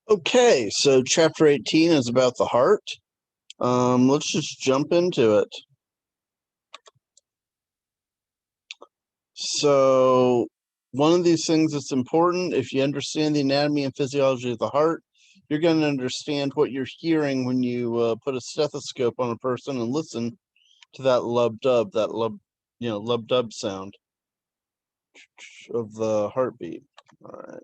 Okay, so chapter 18 is about the heart. Let's just jump into it. So, one of these things that's important, if you understand the anatomy and physiology of the heart, you're going to understand what you're hearing when you put a stethoscope on a person and listen to that lub-dub, lub-dub sound of the heartbeat. All right.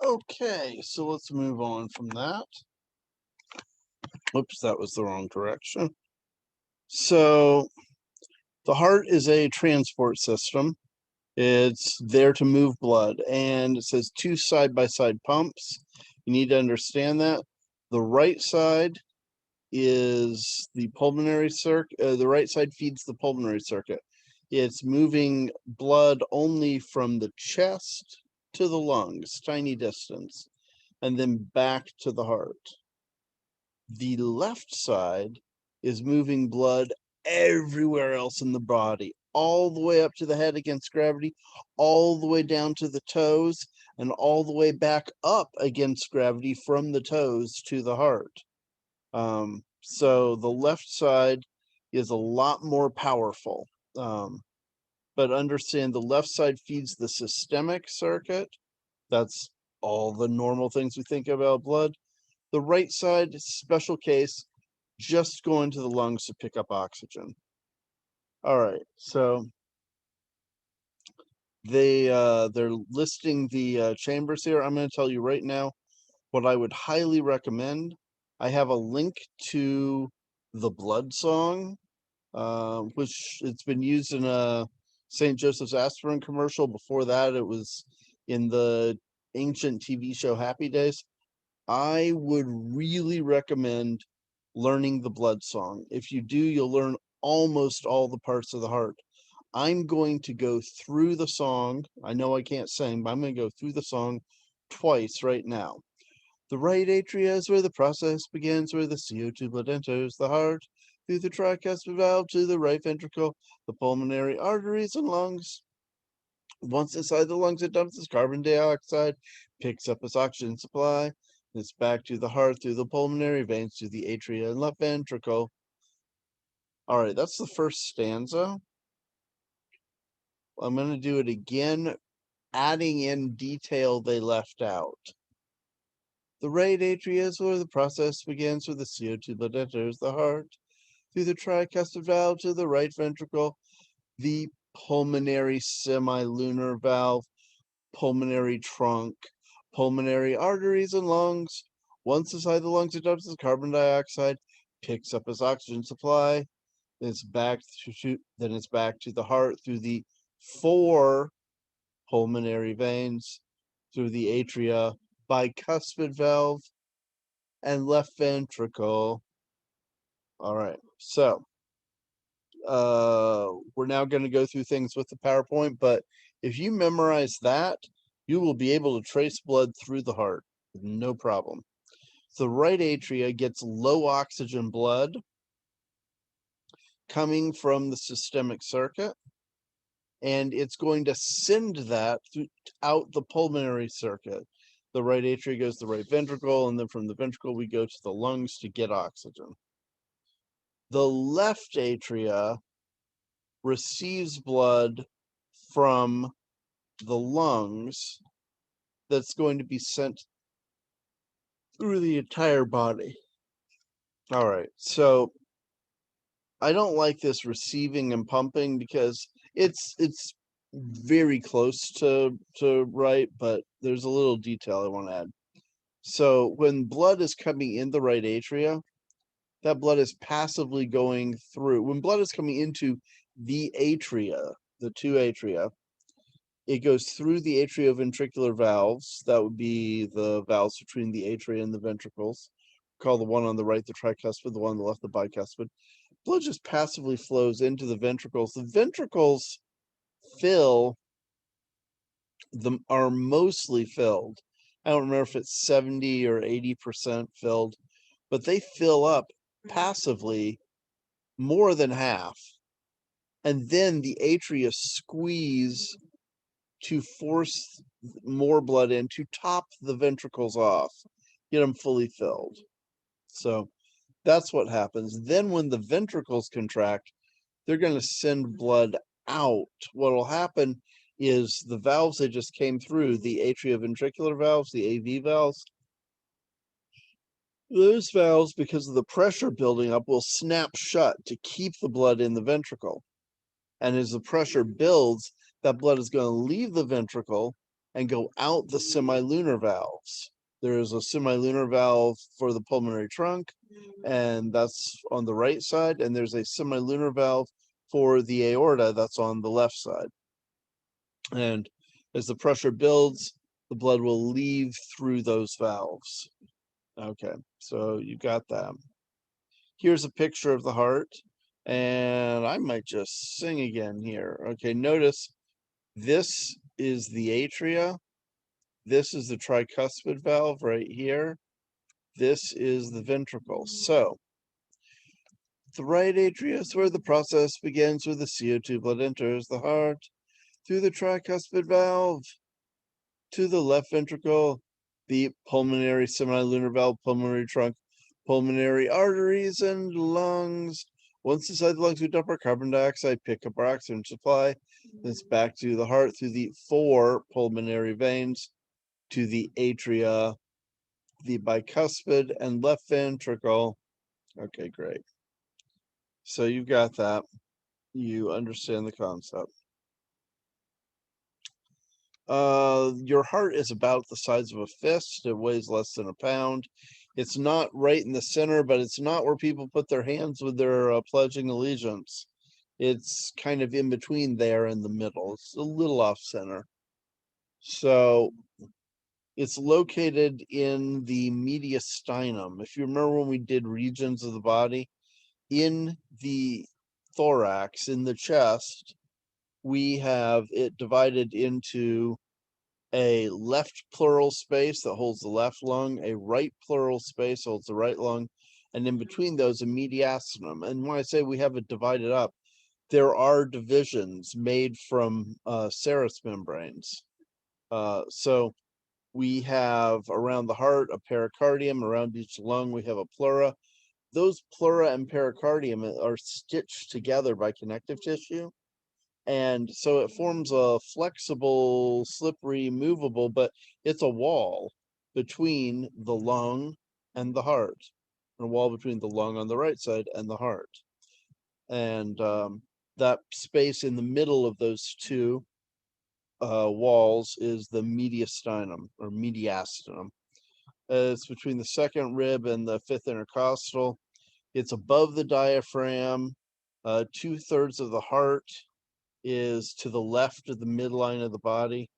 Okay, so let's move on from that. Whoops, that was the wrong direction. So, the heart is a transport system. It's there to move blood, and it says two side-by-side pumps. You need to understand that. The right side is the pulmonary circuit. The right side feeds the pulmonary circuit. It's moving blood only from the chest to the lungs, tiny distance, and then back to the heart. The left side is moving blood everywhere else in the body, all the way up to the head against gravity, all the way down to the toes, and all the way back up against gravity from the toes to the heart. So the left side is a lot more powerful. But understand the left side feeds the systemic circuit. That's all the normal things we think about blood. The right side, special case, just going to the lungs to pick up oxygen. All right, so they're listing the chambers here. I'm going to tell you right now what I would highly recommend. I have a link to the blood song, which it's been used in a St. Joseph's aspirin commercial. Before that, it was in the ancient TV show Happy Days. I would really recommend learning the blood song. If you do, you'll learn almost all the parts of the heart. I'm going to go through the song. I know I can't sing, but I'm going to go through the song twice right now. The right atria is where the process begins, where the CO2 blood enters the heart, through the tricuspid valve to the right ventricle, the pulmonary arteries and lungs. Once inside the lungs, it dumps its carbon dioxide, picks up its oxygen supply, and it's back to the heart through the pulmonary veins to the atria and left ventricle. All right, that's the first stanza. I'm going to do it again, adding in detail they left out. The right atria is where the process begins, where the CO2 blood enters the heart, through the tricuspid valve to the right ventricle, the pulmonary semilunar valve, pulmonary trunk, pulmonary arteries and lungs. Once inside the lungs, it dumps its carbon dioxide, picks up its oxygen supply, then it's back to the heart through the four pulmonary veins, through the atria, bicuspid valve, and left ventricle. All right, so we're now going to go through things with the PowerPoint, but if you memorize that, you will be able to trace blood through the heart, no problem. The right atria gets low oxygen blood coming from the systemic circuit, and it's going to send that out the pulmonary circuit. The right atria goes to the right ventricle, and then from the ventricle we go to the lungs to get oxygen. The left atria receives blood from the lungs that's going to be sent through the entire body. All right, so I don't like this receiving and pumping because it's very close to right, but there's a little detail I want to add. So when blood is coming in the right atria, that blood is passively going through. When blood is coming into the atria, the two atria, it goes through the atrioventricular valves. That would be the valves between the atria and the ventricles. Call the one on the right the tricuspid, the one on the left the bicuspid. Blood just passively flows into the ventricles. The ventricles are mostly filled. I don't remember if it's 70 or 80% filled, but they fill up passively more than half. And then the atria squeeze to force more blood in to top the ventricles off, get them fully filled. So that's what happens. Then when the ventricles contract, they're going to send blood out. What will happen is the valves that just came through, the atrioventricular valves, the AV valves, those valves, because of the pressure building up, will snap shut to keep the blood in the ventricle. And as the pressure builds, that blood is going to leave the ventricle and go out the semilunar valves. There is a semilunar valve for the pulmonary trunk, and that's on the right side, and there's a semilunar valve for the aorta, that's on the left side. And as the pressure builds, the blood will leave through those valves. Okay, so you got that. Here's a picture of the heart, and I might just sing again here. Okay, notice this is the atria. This is the tricuspid valve right here. This is the ventricle. So the right atria is where the process begins, where the CO2 blood enters the heart through the tricuspid valve to the left ventricle, the pulmonary semilunar valve, pulmonary trunk, pulmonary arteries, and lungs. Once inside the lungs, we dump our carbon dioxide, pick up our oxygen supply. Then it's back to the heart through the 4 pulmonary veins to the atria, the bicuspid, and left ventricle. Okay, great. So you've got that. You understand the concept. Your heart is about the size of a fist. It weighs less than a pound. It's not right in the center, but it's not where people put their hands when they're pledging allegiance. It's kind of in between there and the middle. It's a little off center. So it's located in the mediastinum. If you remember when we did regions of the body, in the thorax, in the chest, we have it divided into a left pleural space that holds the left lung, a right pleural space holds the right lung, and in between those, a mediastinum. And when I say we have it divided up, there are divisions made from serous membranes. So we have around the heart a pericardium, around each lung we have a pleura. Those pleura and pericardium are stitched together by connective tissue. And so it forms a flexible, slippery, movable, but it's a wall between the lung and the heart, and a wall between the lung on the right side and the heart. And that space in the middle of those two walls is the mediastinum or mediastinum. It's between the second rib and the fifth intercostal. It's above the diaphragm. 2/3 of the heart is to the left of the midline of the body,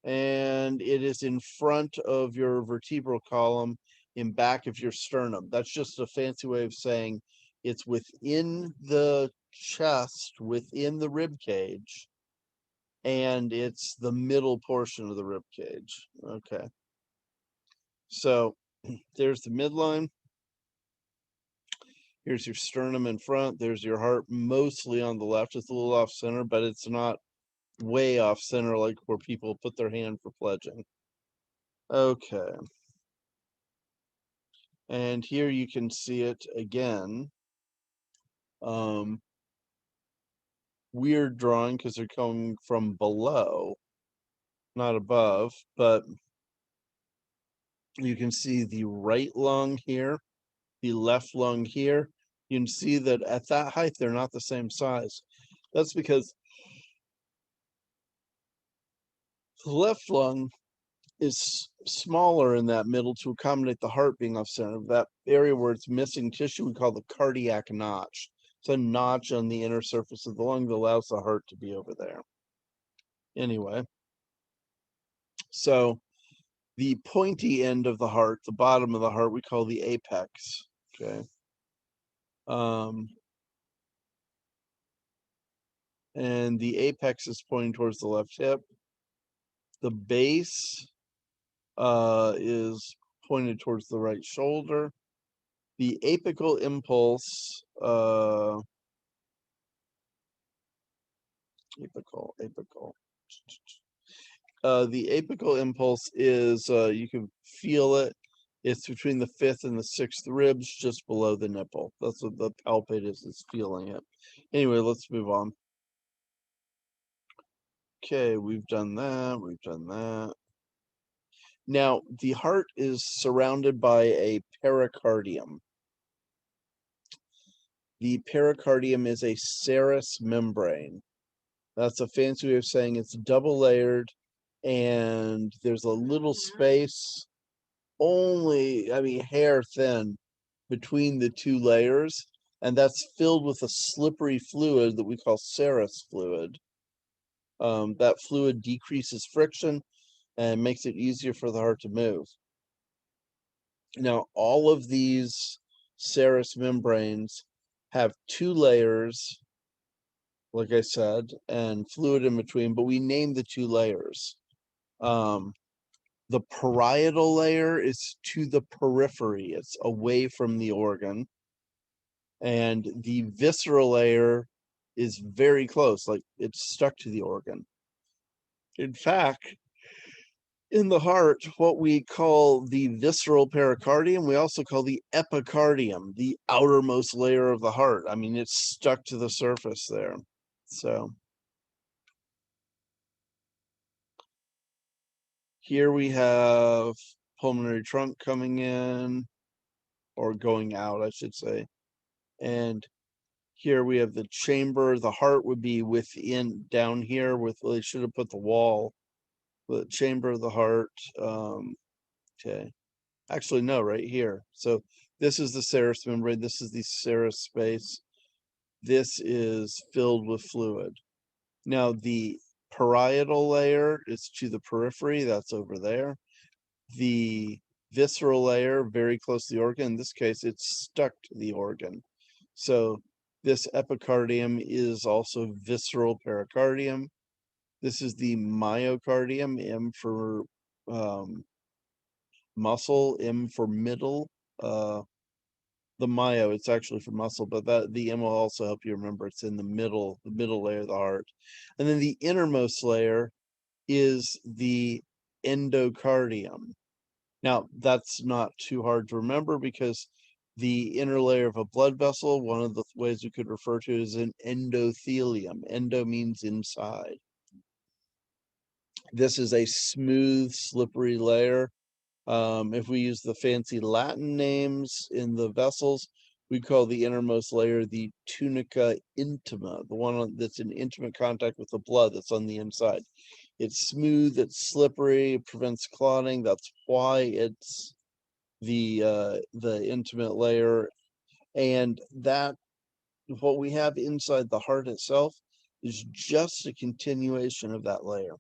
and it is in front of your vertebral column, in back of your sternum. That's just a fancy way of saying it's within the chest within the rib cage, and it's the middle portion of the rib cage. Okay. So there's the midline. Here's your sternum in front. There's your heart mostly on the left. It's a little off center, but it's not way off center like where people put their hand for pledging. Okay. And here you can see it again. Weird drawing because they're coming from below, not above, but you can see the right lung here, the left lung here. You can see that at that height, they're not the same size. That's because the left lung is smaller in that middle to accommodate the heart being off center. That area where it's missing tissue, we call the cardiac notch. It's a notch on the inner surface of the lung that allows the heart to be over there. Anyway, so the pointy end of the heart, the bottom of the heart, we call the apex. Okay. And the apex is pointing towards the left hip. The base is pointed towards the right shoulder. The apical impulse, apical. The apical impulse is, you can feel it. It's between the 5th and the 6th ribs, just below the nipple. That's what the palpate is, it's feeling it. Anyway, let's move on. Okay, we've done that, we've done that. Now, the heart is surrounded by a pericardium. The pericardium is a serous membrane. That's a fancy way of saying it's double layered, and there's a little space, only, I mean, hair thin between the two layers, and that's filled with a slippery fluid that we call serous fluid. That fluid decreases friction and makes it easier for the heart to move. Now, all of these serous membranes have two layers, like I said, and fluid in between, but we name the two layers. The parietal layer is to the periphery, it's away from the organ. And the visceral layer is very close, like it's stuck to the organ. In fact, in the heart, what we call the visceral pericardium, we also call the epicardium, the outermost layer of the heart. I mean, it's stuck to the surface there. So here we have pulmonary trunk coming in, or going out, I should say. And here we have the chamber. The heart would be within, down here with, well, they should have put the wall, the chamber of the heart. Okay. Actually, no, right here. So this is the serous membrane. This is the serous space. This is filled with fluid. Now, the parietal layer is to the periphery. That's over there. The visceral layer, very close to the organ. In this case, it's stuck to the organ. So this epicardium is also visceral pericardium. This is the myocardium, M for muscle, M for middle. The myo, it's actually for muscle, but that the M will also help you remember it's in the middle layer of the heart. And then the innermost layer is the endocardium. Now, that's not too hard to remember because the inner layer of a blood vessel, one of the ways you could refer to it is an endothelium. Endo means inside. This is a smooth, slippery layer. If we use the fancy Latin names in the vessels, we call the innermost layer the tunica intima, the one that's in intimate contact with the blood that's on the inside. It's smooth, it's slippery, it prevents clotting. That's why it's the intimate layer. And that, what we have inside the heart itself, is just a continuation of that layer.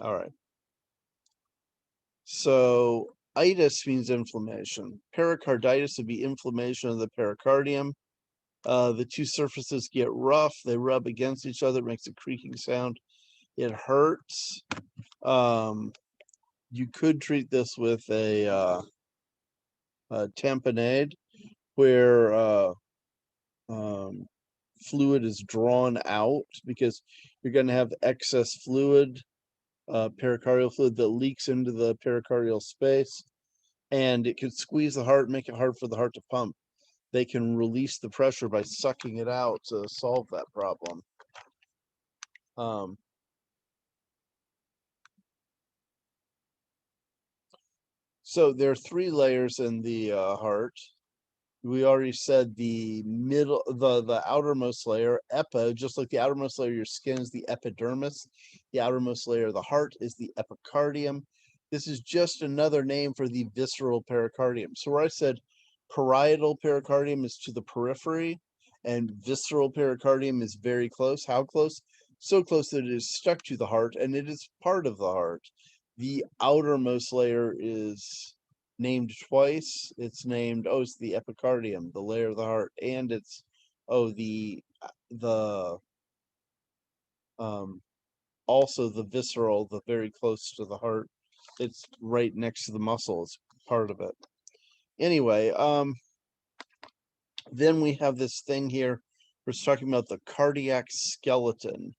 All right. So itis means inflammation. Pericarditis would be inflammation of the pericardium. The two surfaces get rough, they rub against each other, it makes a creaking sound. It hurts. You could treat this with a tamponade, where fluid is drawn out, because you're going to have excess fluid, pericardial fluid, that leaks into the pericardial space, and it could squeeze the heart, make it hard for the heart to pump. They can release the pressure by sucking it out to solve that problem. So there are 3 layers in the heart. We already said the middle, the outermost layer, just like the outermost layer of your skin is the epidermis, the outermost layer of the heart is the epicardium. This is just another name for the visceral pericardium. So where I said parietal pericardium is to the periphery and visceral pericardium is very close. How close? So close that it is stuck to the heart and it is part of the heart. The outermost layer is named twice. It's named, it's the epicardium, the layer of the heart, and it's the also the visceral, the very close to the heart. It's right next to the muscle. It's part of it. Anyway, then we have this thing here. We're talking about the cardiac skeleton.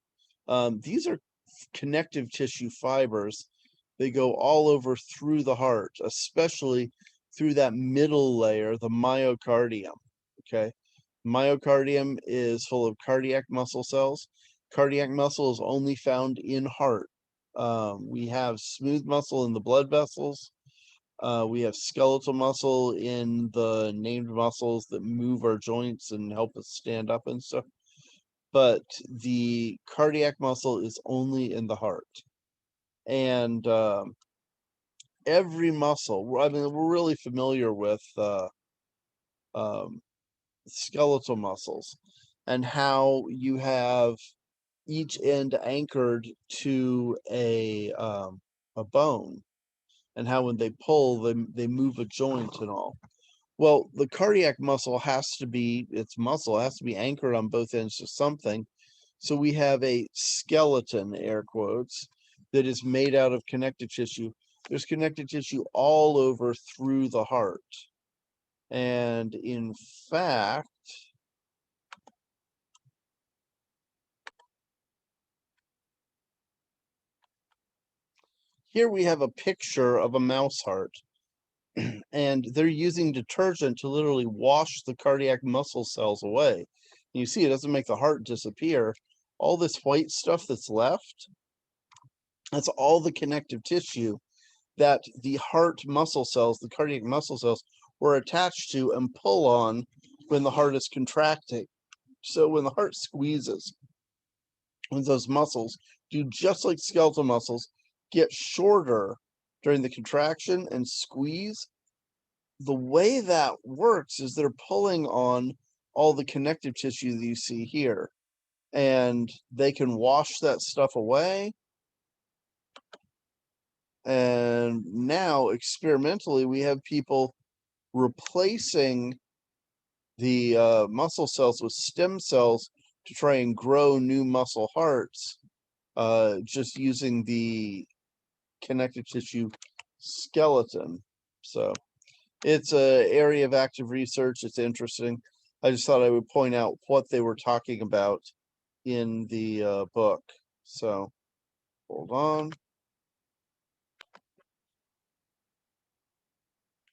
These are connective tissue fibers. They go all over through the heart, especially through that middle layer, the myocardium. Okay. Myocardium is full of cardiac muscle cells. Cardiac muscle is only found in heart. We have smooth muscle in the blood vessels. We have skeletal muscle in the named muscles that move our joints and help us stand up and stuff. But the cardiac muscle is only in the heart. And every muscle, I mean, we're really familiar with skeletal muscles and how you have each end anchored to a bone, and how when they pull, they move a joint and all. Well, the cardiac muscle has to be, its muscle has to be anchored on both ends to something. So we have a skeleton, air quotes, that is made out of connective tissue. There's connective tissue all over through the heart. And in fact, here we have a picture of a mouse heart. And they're using detergent to literally wash the cardiac muscle cells away. And you see, it doesn't make the heart disappear. All this white stuff that's left, that's all the connective tissue that the heart muscle cells, the cardiac muscle cells, were attached to and pull on when the heart is contracting. So when the heart squeezes, when those muscles do just like skeletal muscles, get shorter during the contraction and squeeze, the way that works is they're pulling on all the connective tissue that you see here, and they can wash that stuff away. And now experimentally, we have people replacing the muscle cells with stem cells to try and grow new muscle hearts, just using the connective tissue skeleton. So it's an area of active research. It's interesting. I just thought I would point out what they were talking about in the book. So hold on.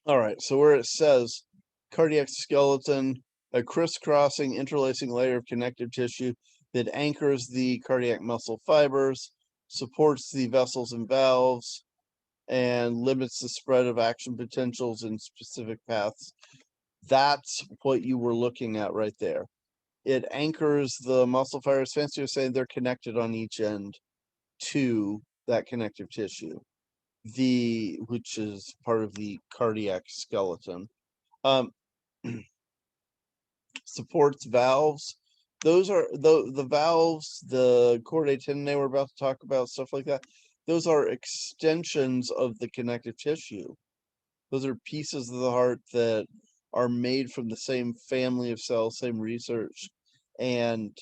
All right, so where it says cardiac skeleton, a crisscrossing, interlacing layer of connective tissue that anchors the cardiac muscle fibers, supports the vessels and valves, and limits the spread of action potentials in specific paths. That's what you were looking at right there. It anchors the muscle fibers. Fancy was saying they're connected on each end to that connective tissue, which is part of the cardiac skeleton. Supports valves. Those are the valves, the chordae tendineae we're about to talk about, stuff like that. Those are extensions of the connective tissue. Those are pieces of the heart that are made from the same family of cells, same research, and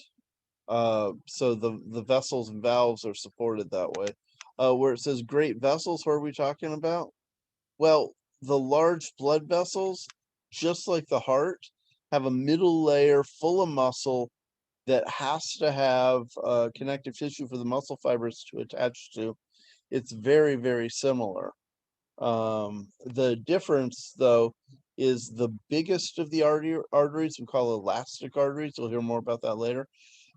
so the vessels and valves are supported that way. Where it says great vessels, what are we talking about? Well, the large blood vessels, just like the heart, have a middle layer full of muscle that has to have connective tissue for the muscle fibers to attach to. It's very, very similar. The difference, though, is the biggest of the arteries we call elastic arteries. We'll hear more about that later.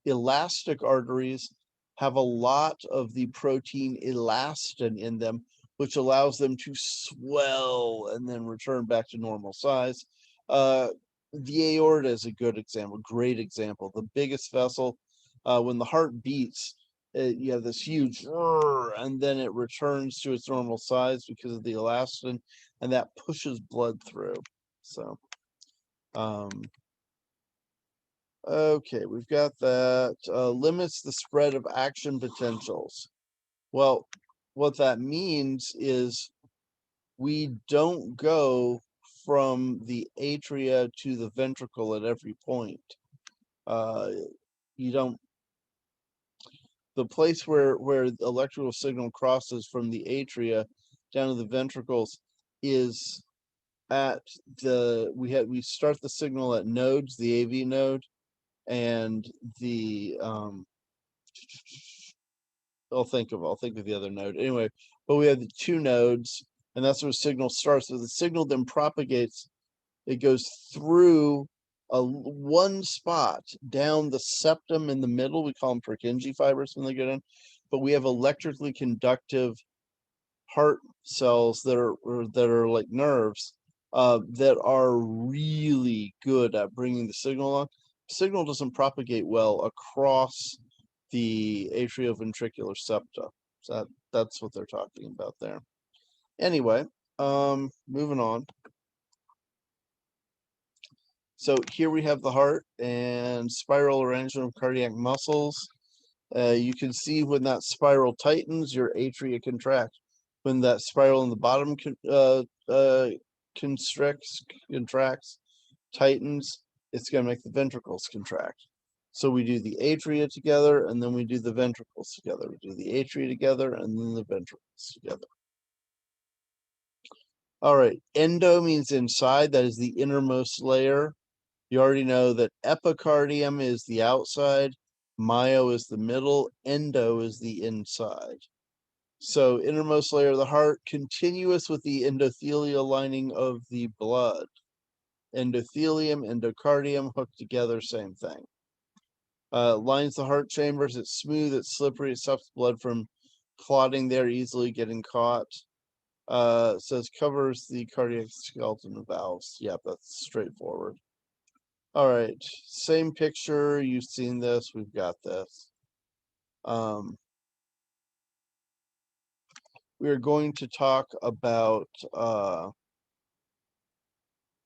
Elastic arteries have a lot of the protein elastin in them, which allows them to swell and then return back to normal size. The aorta is a good example, great example. The biggest vessel, when the heart beats, you have this huge, and then it returns to its normal size because of the elastin, and that pushes blood through. So, okay, we've got that. Limits the spread of action potentials. Well, what that means is we don't go from the atria to the ventricle at every point. You don't. The place where the electrical signal crosses from the atria down to the ventricles is at we start the signal at nodes, the AV node and the I'll think of the other node anyway. But we have the two nodes, and that's where the signal starts. So the signal then propagates. It goes through one spot down the septum in the middle. We call them Purkinje fibers when they get in. But we have electrically conductive heart cells that are like nerves that are really good at bringing the signal along. Signal doesn't propagate well across the atrioventricular septa. So that's what they're talking about there. Anyway, moving on. So here we have the heart and spiral arrangement of cardiac muscles. You can see when that spiral tightens, your atria contract. When that spiral in the bottom contracts, tightens, it's going to make the ventricles contract. So we do the atria together, and then we do the ventricles together. We do the atria together, and then the ventricles together. All right, endo means inside. That is the innermost layer. You already know that epicardium is the outside, myo is the middle, endo is the inside. So innermost layer of the heart, continuous with the endothelial lining of the blood. Endothelium, endocardium, hooked together, same thing. Lines the heart chambers, it's smooth, it's slippery, it stops blood from clotting there, easily getting caught. Says covers the cardiac skeleton of valves. Yep, that's straightforward. All right, same picture. You've seen this. We've got this. We are going to talk about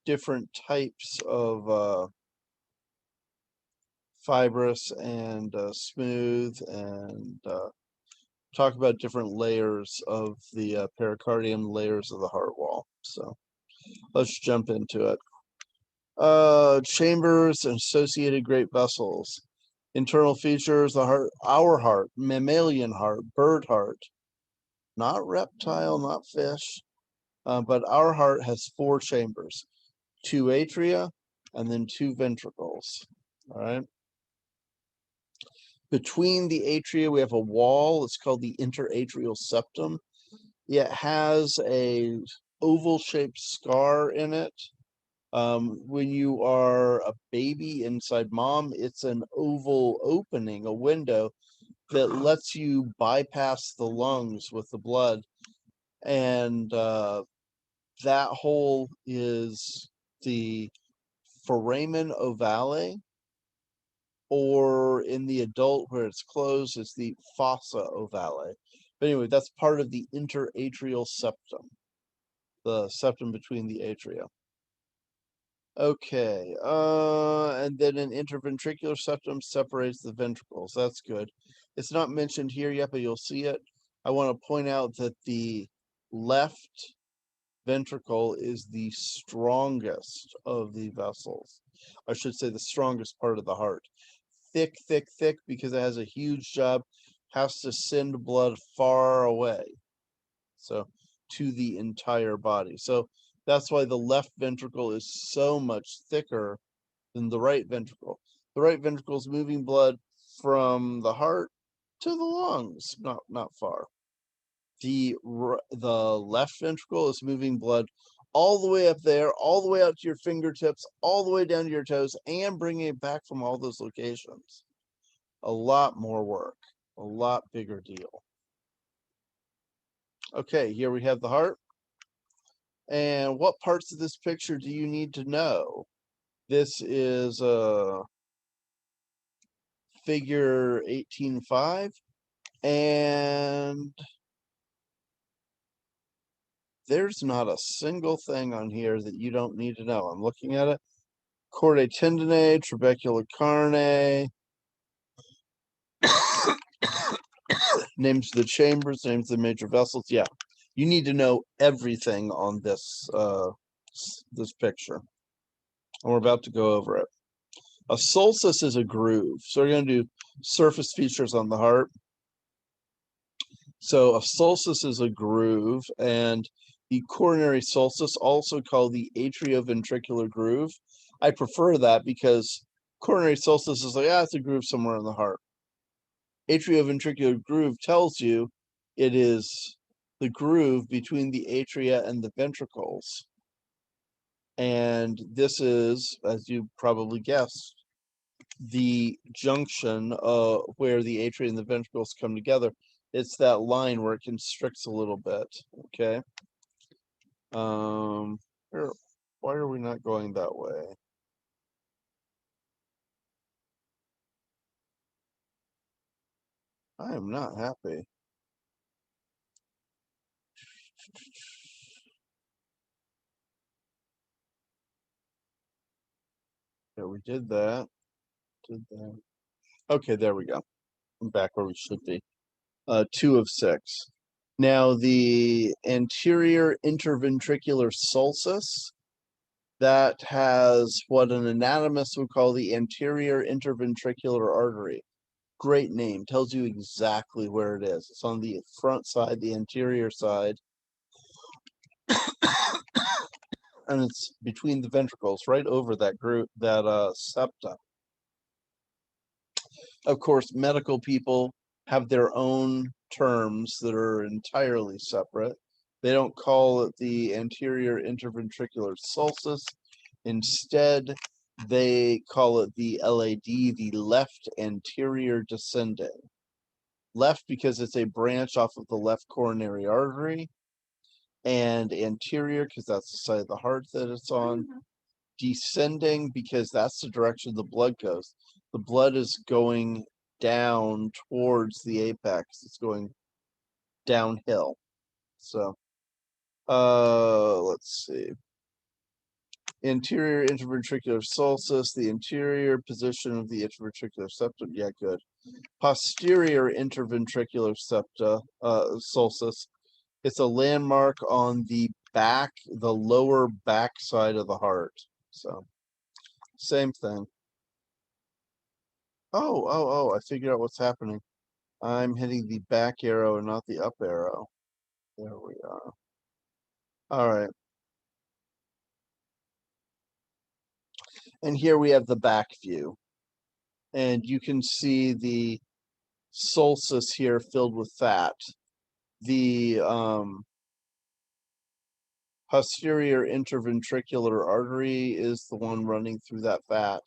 different types of fibrous and smooth, and talk about different layers of the pericardium, layers of the heart wall. So let's jump into it. Chambers and associated great vessels. Internal features: the heart, our heart, mammalian heart, bird heart, not reptile, not fish, but our heart has 4 chambers, 2 atria, and then 2 ventricles. All right. Between the atria, we have a wall. It's called the interatrial septum. It has a oval-shaped scar in it. When you are a baby inside mom, it's an oval opening, a window that lets you bypass the lungs with the blood. And that hole is the foramen ovale, or in the adult where it's closed, it's the fossa ovale. But anyway, that's part of the interatrial septum, the septum between the atria. Okay, and then an interventricular septum separates the ventricles. That's good. It's not mentioned here yet, but you'll see it. I want to point out that the left ventricle is the strongest of the vessels. I should say the strongest part of the heart. Thick, thick, thick, because it has a huge job, has to send blood far away. So to the entire body. So that's why the left ventricle is so much thicker than the right ventricle. The right ventricle is moving blood from the heart to the lungs, not far. The left ventricle is moving blood all the way up there, all the way out to your fingertips, all the way down to your toes, and bringing it back from all those locations. A lot more work, a lot bigger deal. Okay, here we have the heart. And what parts of this picture do you need to know? This is figure 18.5, and there's not a single thing on here that you don't need to know. I'm looking at it. Chordae tendineae, trabecular carne, names of the chambers, names of the major vessels. Yeah, you need to know everything on this this picture, and we're about to go over it. A solstice is a groove. So we're going to do surface features on the heart. So a solstice is a groove, and the coronary solstice, also called the atrioventricular groove. I prefer that because coronary solstice is like, it's a groove somewhere in the heart. Atrioventricular groove tells you it is the groove between the atria and the ventricles. And this is, as you probably guessed, the junction where the atria and the ventricles come together. It's that line where it constricts a little bit. Okay. Why are we not going that way? I am not happy. Yeah, we did that. Okay, there we go. I'm back where we should be. 2 of 6. Now the anterior interventricular sulcus, that has what an anatomist would call the anterior interventricular artery. Great name, tells you exactly where it is. It's on the front side, the anterior side, and it's between the ventricles, right over that group, that septa. Of course, medical people have their own terms that are entirely separate. They don't call it the anterior interventricular sulcus. Instead, they call it the LAD, the left anterior descending. Left because it's a branch off of the left coronary artery, and anterior because that's the side of the heart that it's on. Descending because that's the direction the blood goes. The blood is going down towards the apex. It's going downhill. So, let's see. Anterior interventricular sulcus, the interior position of the interventricular septum. Yeah, good. Posterior interventricular septa, sulcus. It's a landmark on the back, the lower back side of the heart. So, same thing. I figured out what's happening. I'm hitting the back arrow and not the up arrow. There we are. All right. And here we have the back view. And you can see the sulcus here filled with fat. The posterior interventricular artery is the one running through that fat.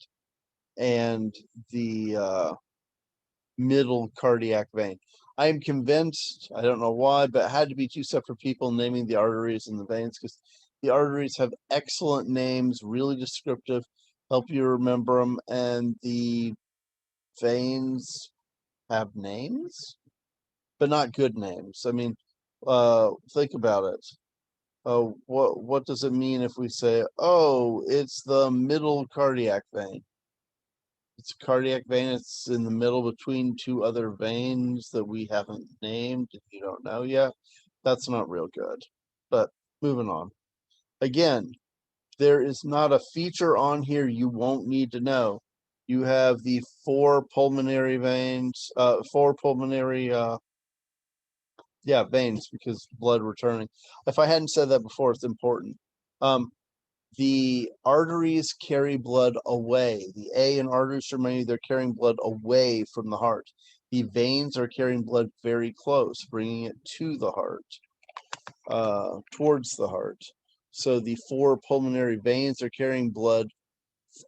And the middle cardiac vein. I am convinced, I don't know why, but it had to be 2 separate people naming the arteries and the veins, because the arteries have excellent names, really descriptive, help you remember them, and the veins have names, but not good names. I mean, think about it. What does it mean if we say, oh, it's the middle cardiac vein? It's a cardiac vein. It's in the middle between 2 other veins that we haven't named, if you don't know yet. That's not real good. But moving on. Again, there is not a feature on here you won't need to know. You have the four pulmonary veins, veins, because blood returning. If I hadn't said that before, it's important. The arteries carry blood away. The A in arteries remind you they're carrying blood away from the heart. The veins are carrying blood very close, bringing it to the heart, towards the heart. So the four pulmonary veins are carrying blood,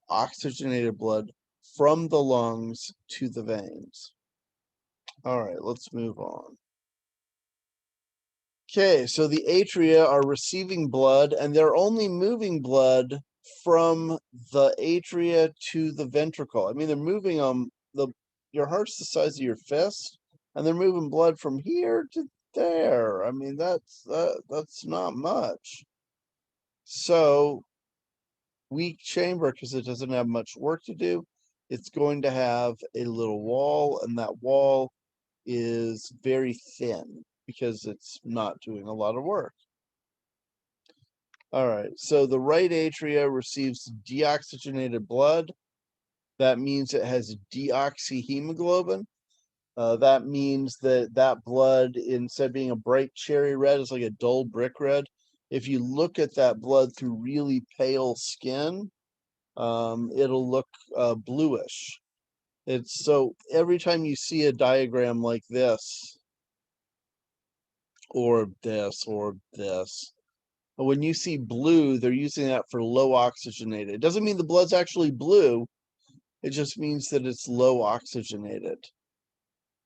oxygenated blood, from the lungs to the veins. All right, let's move on. Okay, so the atria are receiving blood, and they're only moving blood from the atria to the ventricle. I mean, they're moving your heart's the size of your fist, and they're moving blood from here to there. I mean, that's not much. So, weak chamber, because it doesn't have much work to do. It's going to have a little wall, and that wall is very thin because it's not doing a lot of work. All right, so the right atria receives deoxygenated blood. That means it has deoxyhemoglobin. That means that blood, instead of being a bright cherry red, is like a dull brick red. If you look at that blood through really pale skin, it'll look bluish. It's so every time you see a diagram like this, or this, or this, when you see blue, they're using that for low oxygenated. It doesn't mean the blood's actually blue. It just means that it's low oxygenated.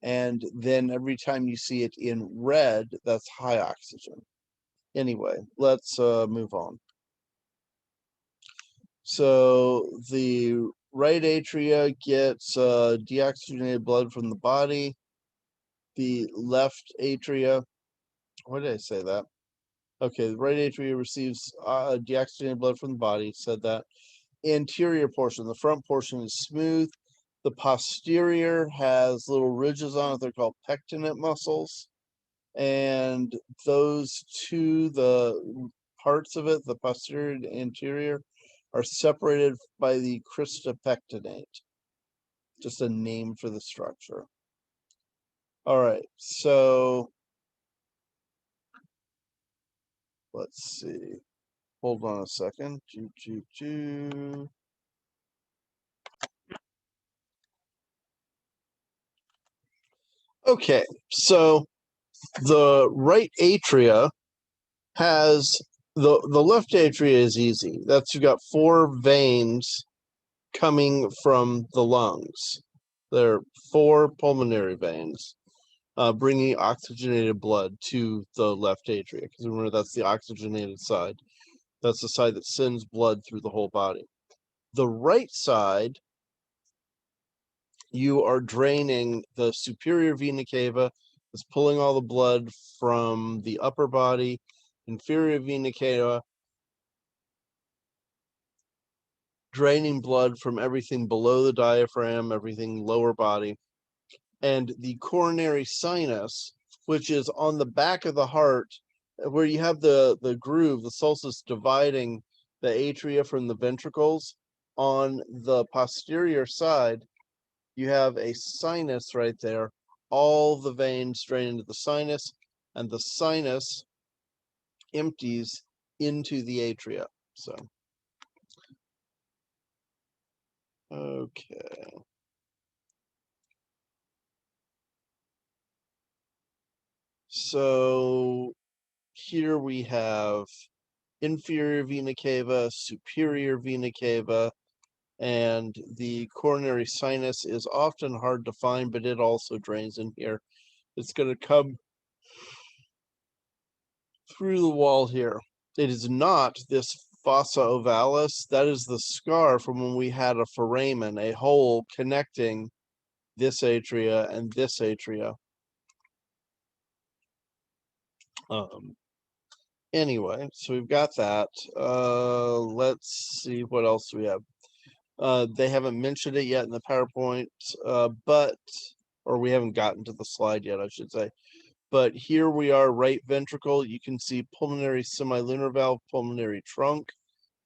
And then every time you see it in red, that's high oxygen. Anyway, let's move on. So the right atria gets deoxygenated blood from the body. The left atria, why did I say that? Okay, the right atria receives deoxygenated blood from the body, said that. Anterior portion, the front portion is smooth. The posterior has little ridges on it. They're called pectinate muscles. And those two, the parts of it, the posterior and anterior, are separated by the crista pectinate. Just a name for the structure. All right, so let's see. Hold on a second. Okay, so the right atria has the left atria is easy. That's, you've got four veins coming from the lungs. There are four pulmonary veins bringing oxygenated blood to the left atria, because remember, that's the oxygenated side. That's the side that sends blood through the whole body. The right side, you are draining the superior vena cava. It's pulling all the blood from the upper body. Inferior vena cava, draining blood from everything below the diaphragm, everything lower body. And the coronary sinus, which is on the back of the heart, where you have the groove, the sulcus dividing the atria from the ventricles. On the posterior side, you have a sinus right there. All the veins drain into the sinus, and the sinus empties into the atria. So, okay. So here we have inferior vena cava, superior vena cava, and the coronary sinus is often hard to find, but it also drains in here. It's going to come through the wall here. It is not this fossa ovalis. That is the scar from when we had a foramen, a hole connecting this atria and this atria. Anyway, so we've got that. Let's see what else we have. They haven't mentioned it yet in the PowerPoint, or we haven't gotten to the slide yet, I should say. But here we are, right ventricle. You can see pulmonary semilunar valve, pulmonary trunk.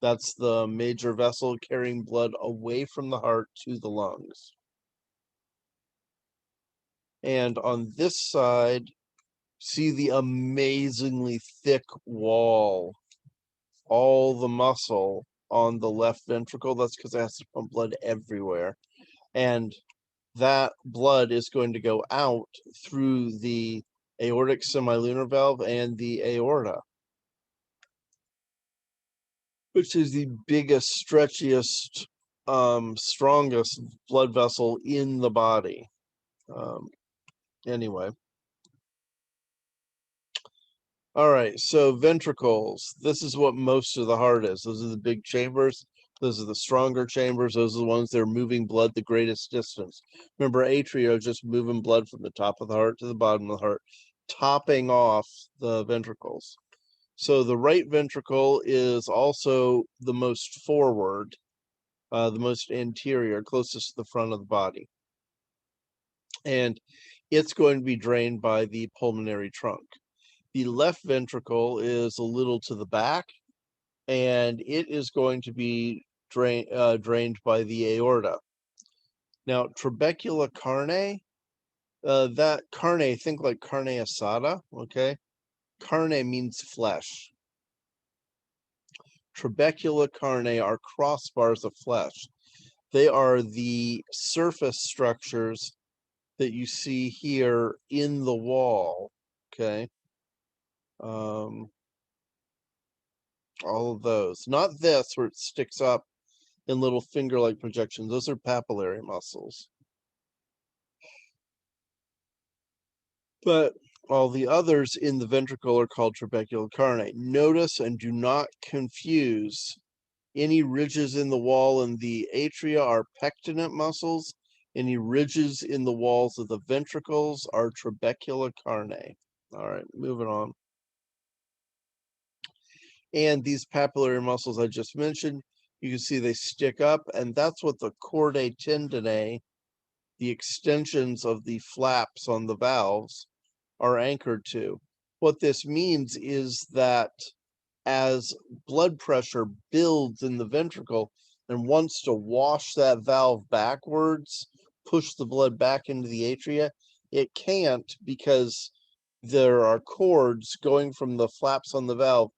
That's the major vessel carrying blood away from the heart to the lungs. And on this side, see the amazingly thick wall, all the muscle on the left ventricle. That's because it has to pump blood everywhere. And that blood is going to go out through the aortic semilunar valve and the aorta, which is the biggest, stretchiest, strongest blood vessel in the body. Anyway. All right, so ventricles. This is what most of the heart is. Those are the big chambers. Those are the stronger chambers. Those are the ones that are moving blood the greatest distance. Remember, atria are just moving blood from the top of the heart to the bottom of the heart, topping off the ventricles. So the right ventricle is also the most forward, the most anterior, closest to the front of the body. And it's going to be drained by the pulmonary trunk. The left ventricle is a little to the back, and it is going to be drained by the aorta. Now, trabecula carne, that carne, think like carne asada, okay? Carne means flesh. Trabecula carne are crossbars of flesh. They are the surface structures that you see here in the wall, okay? All of those. Not this, where it sticks up in little finger-like projections. Those are papillary muscles. But all the others in the ventricle are called trabecular carne. Notice and do not confuse any ridges in the wall in the atria are pectinate muscles. Any ridges in the walls of the ventricles are trabecular carne. All right, moving on. And these papillary muscles I just mentioned, you can see they stick up, and that's what the chordae tendineae, the extensions of the flaps on the valves, are anchored to. What this means is that as blood pressure builds in the ventricle and wants to wash that valve backwards, push the blood back into the atria, it can't because there are cords going from the flaps on the valve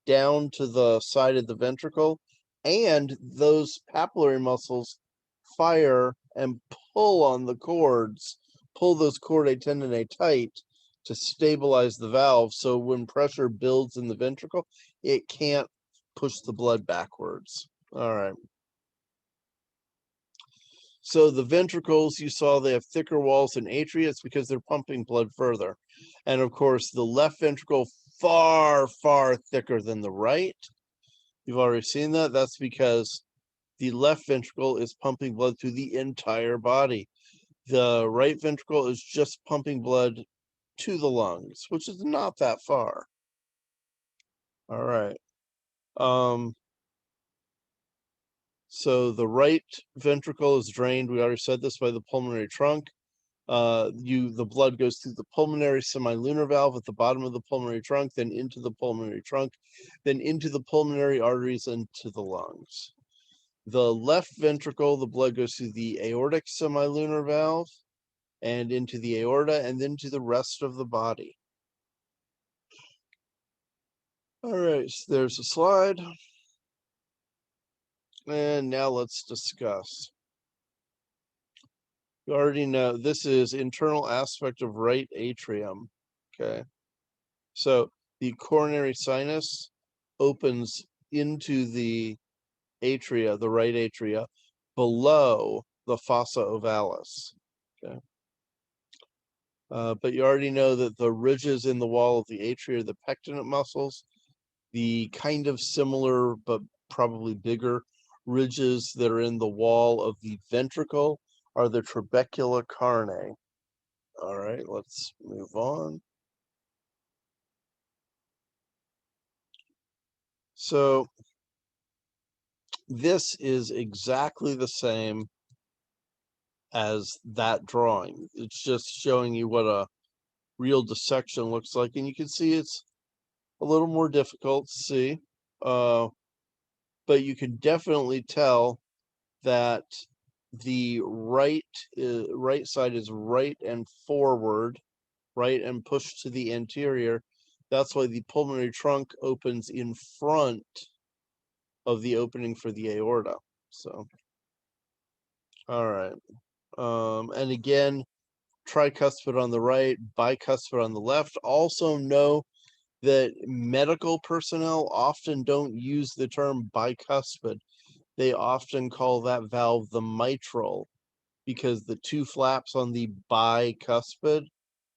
down to the side of the ventricle, and those papillary muscles fire and pull on the cords, pull those chordae tendineae tight to stabilize the valve. So when pressure builds in the ventricle, it can't push the blood backwards. All right. So the ventricles, you saw they have thicker walls than atria. It's because they're pumping blood further. And of course, the left ventricle far, far thicker than the right. You've already seen that. That's because the left ventricle is pumping blood through the entire body. The right ventricle is just pumping blood to the lungs, which is not that far. All right. So the right ventricle is drained. We already said this, by the pulmonary trunk. The blood goes through the pulmonary semilunar valve at the bottom of the pulmonary trunk, then into the pulmonary trunk, then into the pulmonary arteries and to the lungs. The left ventricle, the blood goes through the aortic semilunar valve and into the aorta and then to the rest of the body. All right, so there's a slide. And now let's discuss. You already know this is internal aspect of right atrium. Okay. So the coronary sinus opens into the atria, the right atria, below the fossa ovalis. Okay. But you already know that the ridges in the wall of the atria are the pectinate muscles. The kind of similar but probably bigger ridges that are in the wall of the ventricle are the trabecular carne. All right, let's move on. So this is exactly the same as that drawing. It's just showing you what a real dissection looks like. And you can see it's a little more difficult to see, but you can definitely tell that the right side is right and forward, right and pushed to the anterior. That's why the pulmonary trunk opens in front of the opening for the aorta. So, all right. And again, tricuspid on the right, bicuspid on the left. Also know that medical personnel often don't use the term bicuspid. They often call that valve the mitral because the two flaps on the bicuspid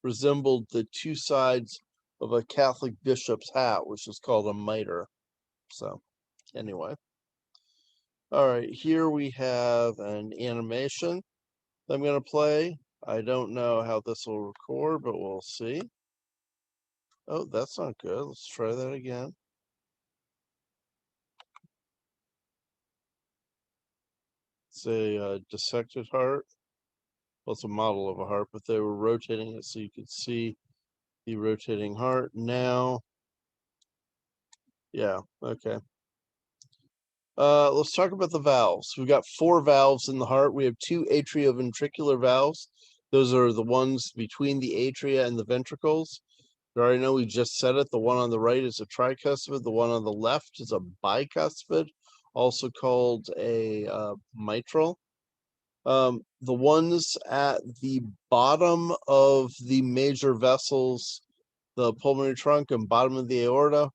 resembled the two sides of a Catholic bishop's hat, which is called a mitre. So, anyway. All right, here we have an animation that I'm going to play. I don't know how this will record, but we'll see. Oh, that's not good. Let's try that again. It's a dissected heart. Well, it's a model of a heart, but they were rotating it so you could see the rotating heart. Now, yeah, okay. Let's talk about the valves. We've got 4 valves in the heart. We have 2 atrioventricular valves. Those are the ones between the atria and the ventricles. You already know, we just said it. The one on the right is a tricuspid. The one on the left is a bicuspid, also called a mitral. The ones at the bottom of the major vessels, the pulmonary trunk and bottom of the aorta,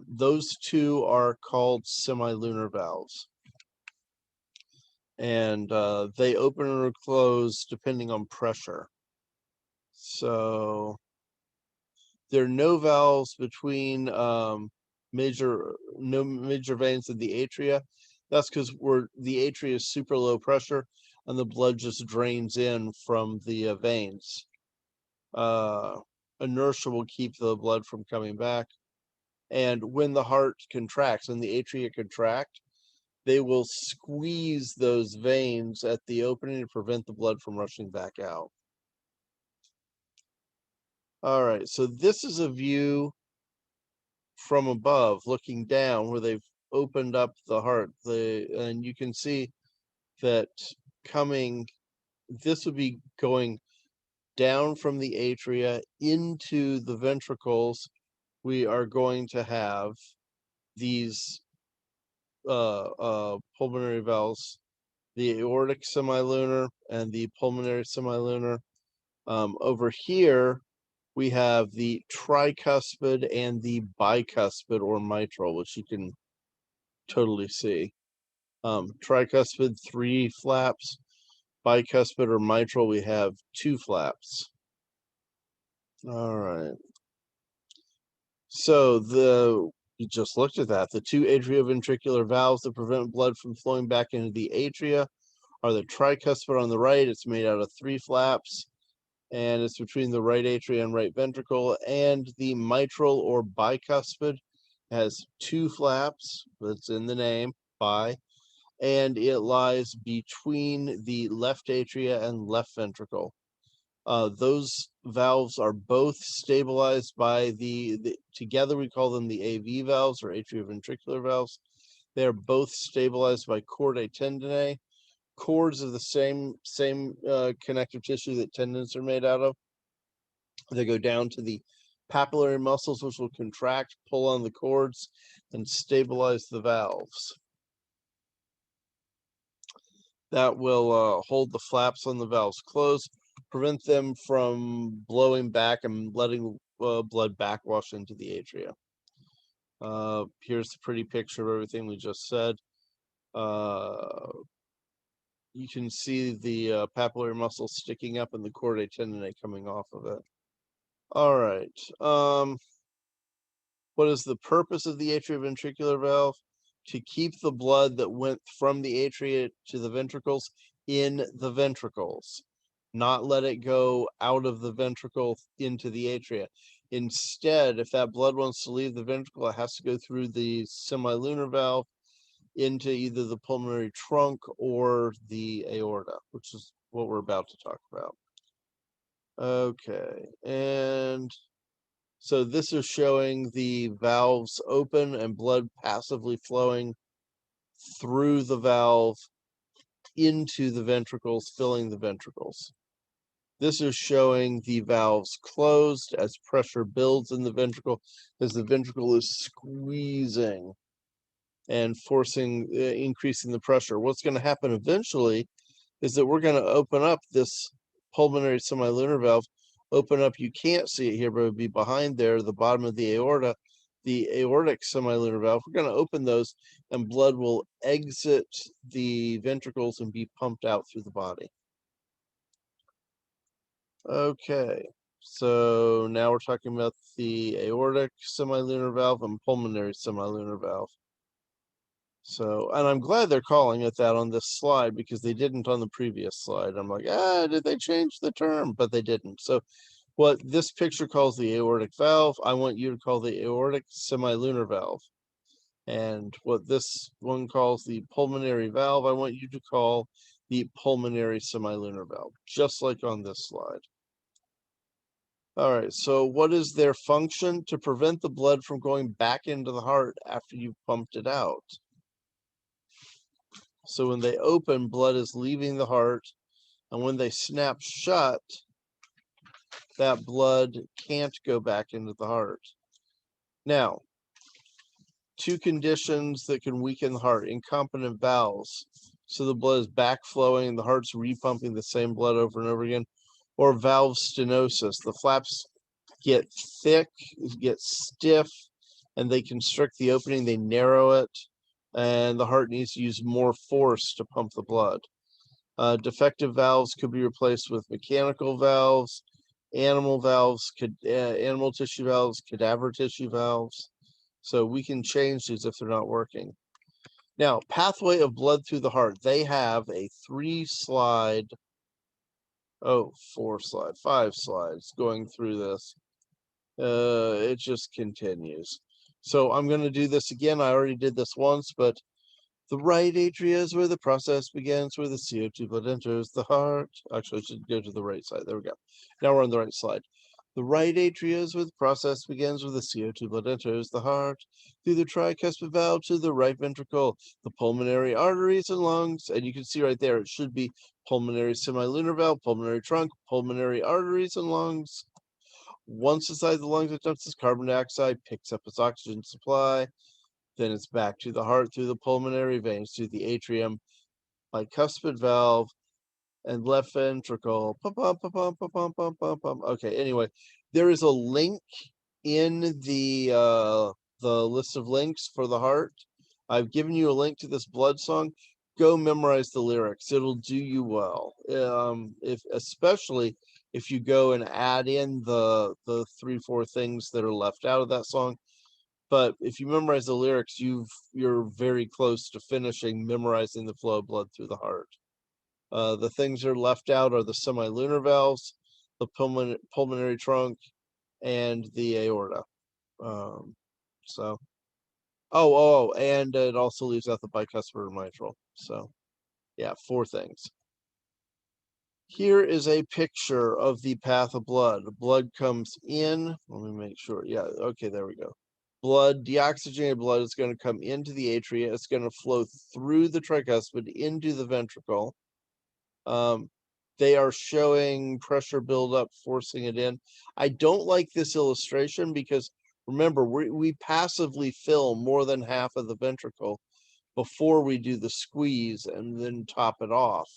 those 2 are called semilunar valves. And they open or close depending on pressure. So there are no valves between major veins in the atria. That's because the atria is super low pressure and the blood just drains in from the veins. Inertia will keep the blood from coming back. And when the heart contracts and the atria contract, they will squeeze those veins at the opening to prevent the blood from rushing back out. All right, so this is a view from above looking down where they've opened up the heart. And you can see that this would be going down from the atria into the ventricles. We are going to have these pulmonary valves, the aortic semilunar and the pulmonary semilunar. Over here, we have the tricuspid and the bicuspid or mitral, which you can totally see. Tricuspid, 3 flaps. Bicuspid or mitral, we have 2 flaps. All right. So you just looked at that. The 2 atrioventricular valves that prevent blood from flowing back into the atria are the tricuspid on the right. It's made out of 3 flaps, and it's between the right atria and right ventricle. And the mitral or bicuspid has 2 flaps, that's in the name, bi, and it lies between the left atria and left ventricle. Those valves are both stabilized by together we call them the AV valves or atrioventricular valves. They are both stabilized by chordae tendineae. Cords are the same connective tissue that tendons are made out of. They go down to the papillary muscles, which will contract, pull on the cords, and stabilize the valves. That will hold the flaps on the valves closed, prevent them from blowing back and letting blood backwash into the atria. Here's the pretty picture of everything we just said. You can see the papillary muscle sticking up and the chordae tendineae coming off of it. All right. What is the purpose of the atrioventricular valve? To keep the blood that went from the atria to the ventricles in the ventricles, not let it go out of the ventricle into the atria. Instead, if that blood wants to leave the ventricle, it has to go through the semilunar valve into either the pulmonary trunk or the aorta, which is what we're about to talk about. Okay, and so this is showing the valves open and blood passively flowing through the valve into the ventricles, filling the ventricles. This is showing the valves closed as pressure builds in the ventricle, as the ventricle is squeezing and forcing, increasing the pressure. What's going to happen eventually is that we're going to open up this pulmonary semilunar valve, open up, you can't see it here, but it would be behind there, the bottom of the aorta, the aortic semilunar valve. We're going to open those and blood will exit the ventricles and be pumped out through the body. Okay, so now we're talking about the aortic semilunar valve and pulmonary semilunar valve. So, and I'm glad they're calling it that on this slide because they didn't on the previous slide. I'm like, did they change the term? But they didn't. So, what this picture calls the aortic valve, I want you to call the aortic semilunar valve. And what this one calls the pulmonary valve, I want you to call the pulmonary semilunar valve, just like on this slide. All right, so what is their function? To prevent the blood from going back into the heart after you've pumped it out. So when they open, blood is leaving the heart, and when they snap shut, that blood can't go back into the heart. Now, two conditions that can weaken the heart: incompetent valves, so the blood is backflowing and the heart's repumping the same blood over and over again, or valve stenosis. The flaps get thick, get stiff, and they constrict the opening, they narrow it, and the heart needs to use more force to pump the blood. Defective valves could be replaced with mechanical valves, animal tissue valves, cadaver tissue valves. So we can change these if they're not working. Now, pathway of blood through the heart. They have a 5 slides going through this. It just continues. So I'm going to do this again. I already did this once, but the right atria is where the process begins, where the CO2 blood enters the heart. Actually, I should go to the right side. There we go. Now we're on the right slide. The right atria is where the process begins, where the CO2 blood enters the heart, through the tricuspid valve to the right ventricle, the pulmonary arteries and lungs. And you can see right there, it should be pulmonary semilunar valve, pulmonary trunk, pulmonary arteries and lungs. Once inside the lungs, it dumps its carbon dioxide, picks up its oxygen supply. Then it's back to the heart through the pulmonary veins to the atrium, bicuspid valve, and left ventricle. Pum, pum, pum, pum, pum, pum, pum, pum, pum. Okay, anyway, there is a link in the list of links for the heart. I've given you a link to this blood song. Go memorize the lyrics. It'll do you well. Especially if you go and add in the 3-4 things that are left out of that song. But if you memorize the lyrics, you're very close to finishing memorizing the flow of blood through the heart. The things that are left out are the semilunar valves, the pulmonary trunk, and the aorta. So, and it also leaves out the bicuspid or mitral. So, yeah, 4 things. Here is a picture of the path of blood. Blood comes in. Let me make sure. Yeah, okay, there we go. Blood, deoxygenated blood, is going to come into the atria. It's going to flow through the tricuspid into the ventricle. They are showing pressure buildup, forcing it in. I don't like this illustration because remember, we passively fill more than half of the ventricle before we do the squeeze and then top it off.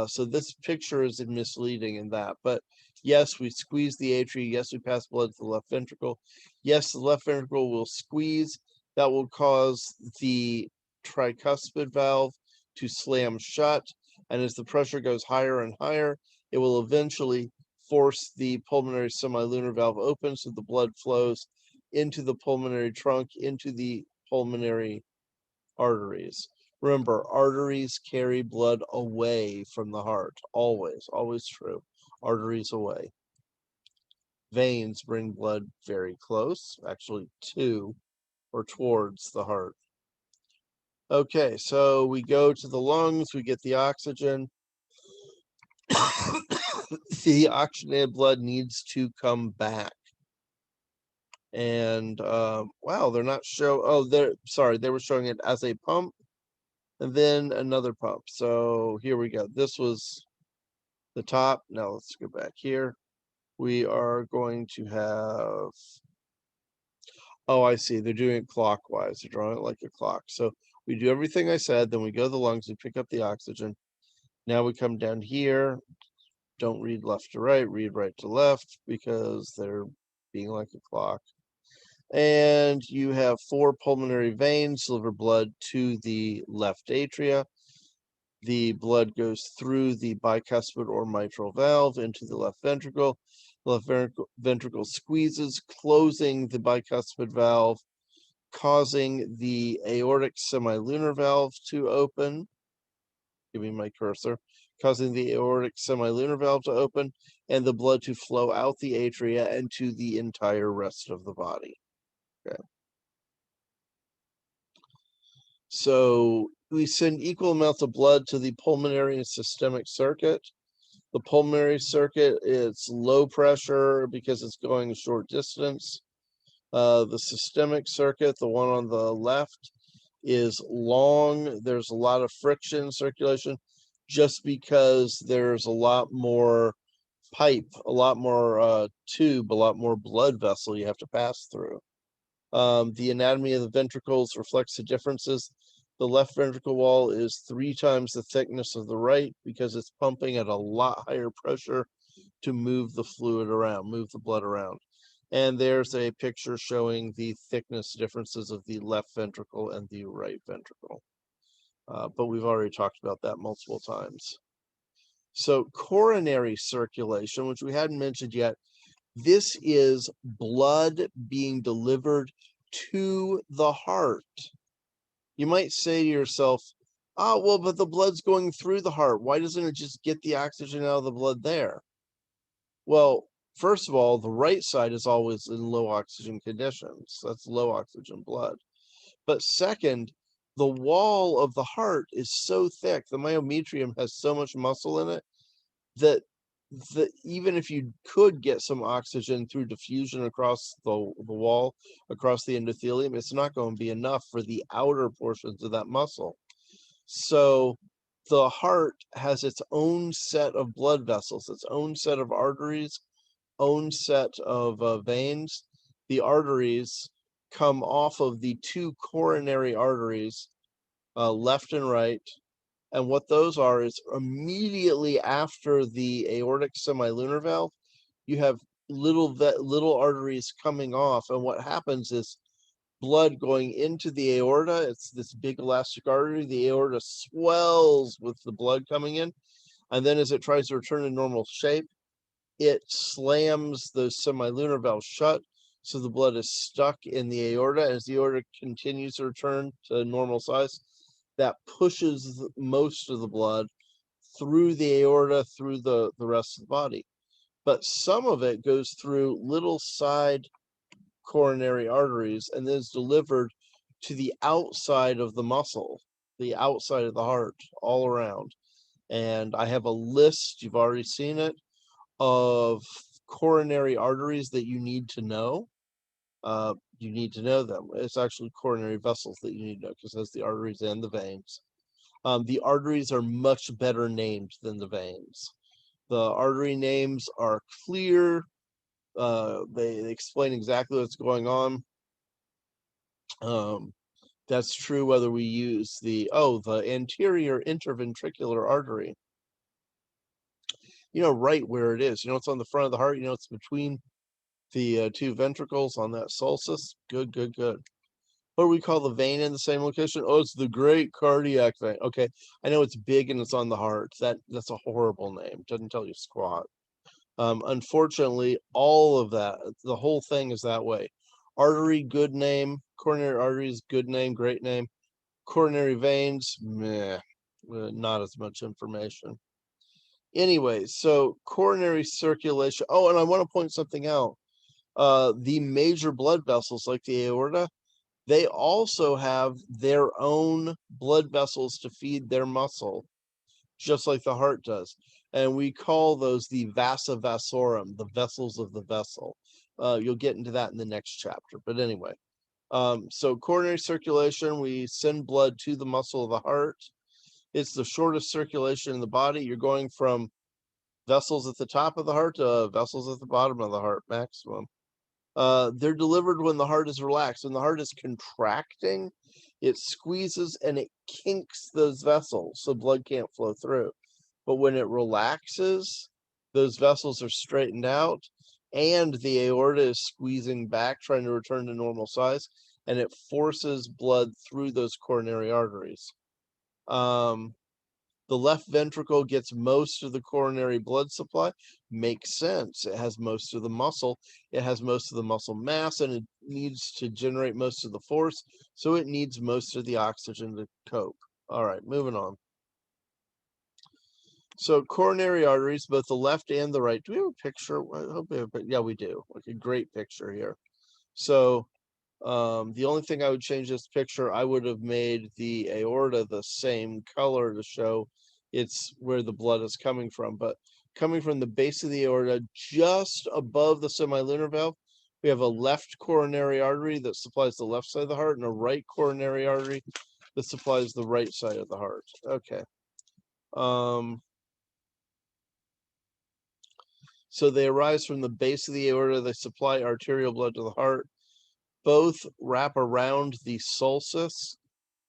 So this picture is misleading in that. But yes, we squeeze the atria. Yes, we pass blood to the left ventricle. Yes, the left ventricle will squeeze. That will cause the tricuspid valve to slam shut. And as the pressure goes higher and higher, it will eventually force the pulmonary semilunar valve open so the blood flows into the pulmonary trunk, into the pulmonary arteries. Remember, arteries carry blood away from the heart. Always, always true. Arteries away. Veins bring blood very close, actually to or towards the heart. Okay, so we go to the lungs, we get the oxygen. the oxygenated blood needs to come back. And wow, they're not they were showing it as a pump and then another pump. So here we go. This was the top. Now let's go back here. We are going to have, oh, I see. They're doing it clockwise. They're drawing it like a clock. So we do everything I said, then we go to the lungs, we pick up the oxygen. Now we come down here. Don't read left to right, read right to left because they're being like a clock. And you have 4 pulmonary veins deliver blood to the left atria. The blood goes through the bicuspid or mitral valve into the left ventricle. The left ventricle squeezes, closing the bicuspid valve, causing the aortic semilunar valve to open. Give me my cursor. Causing the aortic semilunar valve to open and the blood to flow out the atria and to the entire rest of the body. Okay. So we send equal amounts of blood to the pulmonary and systemic circuit. The pulmonary circuit, it's low pressure because it's going a short distance. The systemic circuit, the one on the left, is long. There's a lot of friction circulation just because there's a lot more pipe, a lot more tube, a lot more blood vessel you have to pass through. The anatomy of the ventricles reflects the differences. The left ventricle wall is 3 times the thickness of the right because it's pumping at a lot higher pressure to move the fluid around, move the blood around. And there's a picture showing the thickness differences of the left ventricle and the right ventricle. But we've already talked about that multiple times. So coronary circulation, which we hadn't mentioned yet, this is blood being delivered to the heart. You might say to yourself, oh, well, but the blood's going through the heart. Why doesn't it just get the oxygen out of the blood there? Well, first of all, the right side is always in low oxygen conditions. That's low oxygen blood. But second, the wall of the heart is so thick, the myometrium has so much muscle in it that even if you could get some oxygen through diffusion across the wall, across the endothelium, it's not going to be enough for the outer portions of that muscle. So the heart has its own set of blood vessels, its own set of arteries, own set of veins. The arteries come off of the 2 coronary arteries, left and right. And what those are is immediately after the aortic semilunar valve, you have little arteries coming off. And what happens is blood going into the aorta. It's this big elastic artery. The aorta swells with the blood coming in. And then as it tries to return to normal shape, it slams the semilunar valve shut. So the blood is stuck in the aorta. As the aorta continues to return to normal size, that pushes most of the blood through the aorta, through the rest of the body. But some of it goes through little side coronary arteries and then is delivered to the outside of the muscle, the outside of the heart, all around. And I have a list, you've already seen it, of coronary arteries that you need to know. You need to know them. It's actually coronary vessels that you need to know because it has the arteries and the veins. The arteries are much better named than the veins. The artery names are clear. They explain exactly what's going on. That's true whether we use the anterior interventricular artery. You know right where it is. You know it's on the front of the heart. You know it's between the 2 ventricles on that sulcus. Good, good, good. What do we call the vein in the same location? Oh, it's the great cardiac vein. Okay, I know it's big and it's on the heart. That's a horrible name. Doesn't tell you squat. Unfortunately, all of that, the whole thing is that way. Artery, good name. Coronary arteries, good name, great name. Coronary veins, meh, not as much information. Anyway, so coronary circulation. Oh, and I want to point something out. The major blood vessels, like the aorta, they also have their own blood vessels to feed their muscle, just like the heart does. And we call those the vasa vasorum, the vessels of the vessel. You'll get into that in the next chapter. But anyway, so coronary circulation, we send blood to the muscle of the heart. It's the shortest circulation in the body. You're going from vessels at the top of the heart to vessels at the bottom of the heart maximum. They're delivered when the heart is relaxed. When the heart is contracting, it squeezes and it kinks those vessels so blood can't flow through. But when it relaxes, those vessels are straightened out and the aorta is squeezing back, trying to return to normal size, and it forces blood through those coronary arteries. The left ventricle gets most of the coronary blood supply. Makes sense. It has most of the muscle. It has most of the muscle mass, and it needs to generate most of the force, so it needs most of the oxygen to cope. All right, moving on. So coronary arteries, both the left and the right. Do we have a picture? I hope we have, yeah, we do. Like a great picture here. So the only thing I would change this picture, I would have made the aorta the same color to show it's where the blood is coming from. But coming from the base of the aorta, just above the semilunar valve, we have a left coronary artery that supplies the left side of the heart and a right coronary artery that supplies the right side of the heart. Okay. So they arise from the base of the aorta. They supply arterial blood to the heart. Both wrap around the sulcus.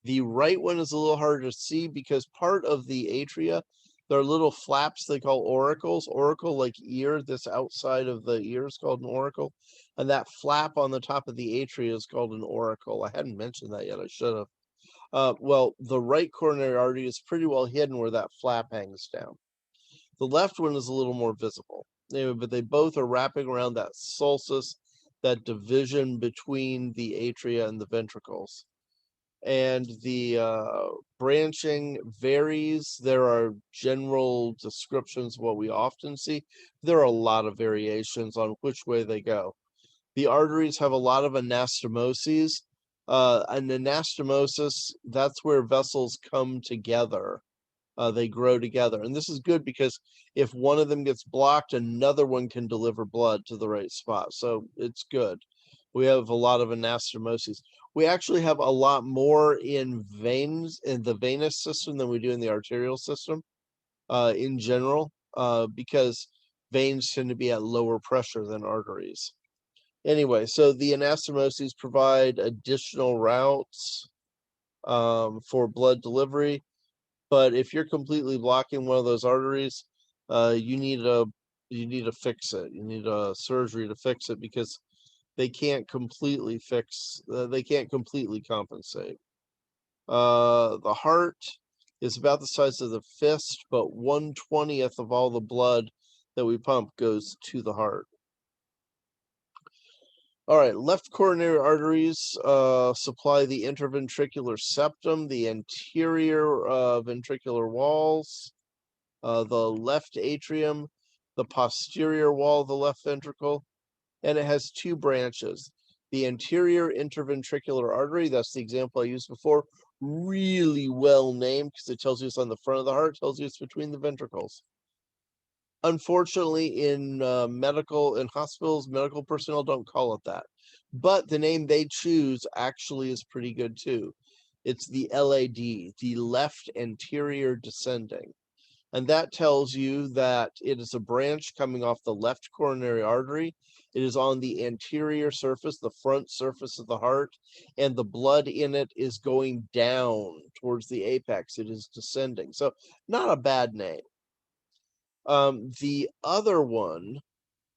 The right one is a little harder to see because part of the atria, there are little flaps they call auricles. Auricle, like ear, this outside of the ear is called an auricle. And that flap on the top of the atria is called an auricle. I hadn't mentioned that yet. I should have. Well, the right coronary artery is pretty well hidden where that flap hangs down. The left one is a little more visible. Anyway, but they both are wrapping around that sulcus, that division between the atria and the ventricles. And the branching varies. There are general descriptions of what we often see. There are a lot of variations on which way they go. The arteries have a lot of anastomoses. An anastomosis, that's where vessels come together. They grow together. And this is good because if one of them gets blocked, another one can deliver blood to the right spot. So it's good. We have a lot of anastomoses. We actually have a lot more in veins, in the venous system, than we do in the arterial system in general, because veins tend to be at lower pressure than arteries. Anyway, so the anastomoses provide additional routes for blood delivery. But if you're completely blocking one of those arteries, you need to fix it. You need a surgery to fix it because they can't completely they can't completely compensate. The heart is about the size of the fist, but 1/20th of all the blood that we pump goes to the heart. All right, left coronary arteries supply the interventricular septum, the anterior ventricular walls, the left atrium, the posterior wall of the left ventricle, and it has two branches. The anterior interventricular artery, that's the example I used before, really well named because it tells you it's on the front of the heart, tells you it's between the ventricles. Unfortunately, in hospitals, medical personnel don't call it that. But the name they choose actually is pretty good too. It's the LAD, the left anterior descending. And that tells you that it is a branch coming off the left coronary artery. It is on the anterior surface, the front surface of the heart, and the blood in it is going down towards the apex. It is descending. So, not a bad name. The other one,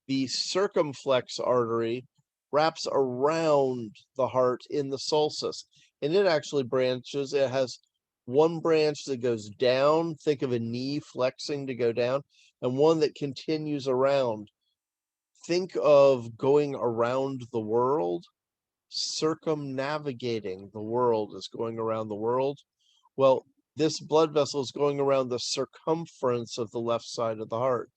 the circumflex artery, wraps around the heart in the sulcus, and it actually branches. It has one branch that goes down, think of a knee flexing to go down, and one that continues around. Think of going around the world, circumnavigating the world is going around the world. Well, this blood vessel is going around the circumference of the left side of the heart.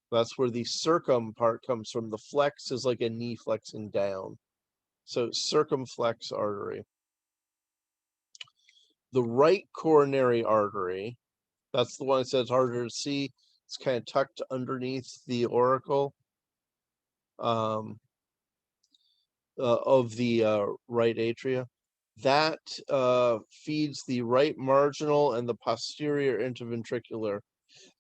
That's where the circum part comes from. The flex is like a knee flexing down. So circumflex artery. The right coronary artery, that's the one that says harder to see. It's kind of tucked underneath the auricle of the right atria. That feeds the right marginal and the posterior interventricular.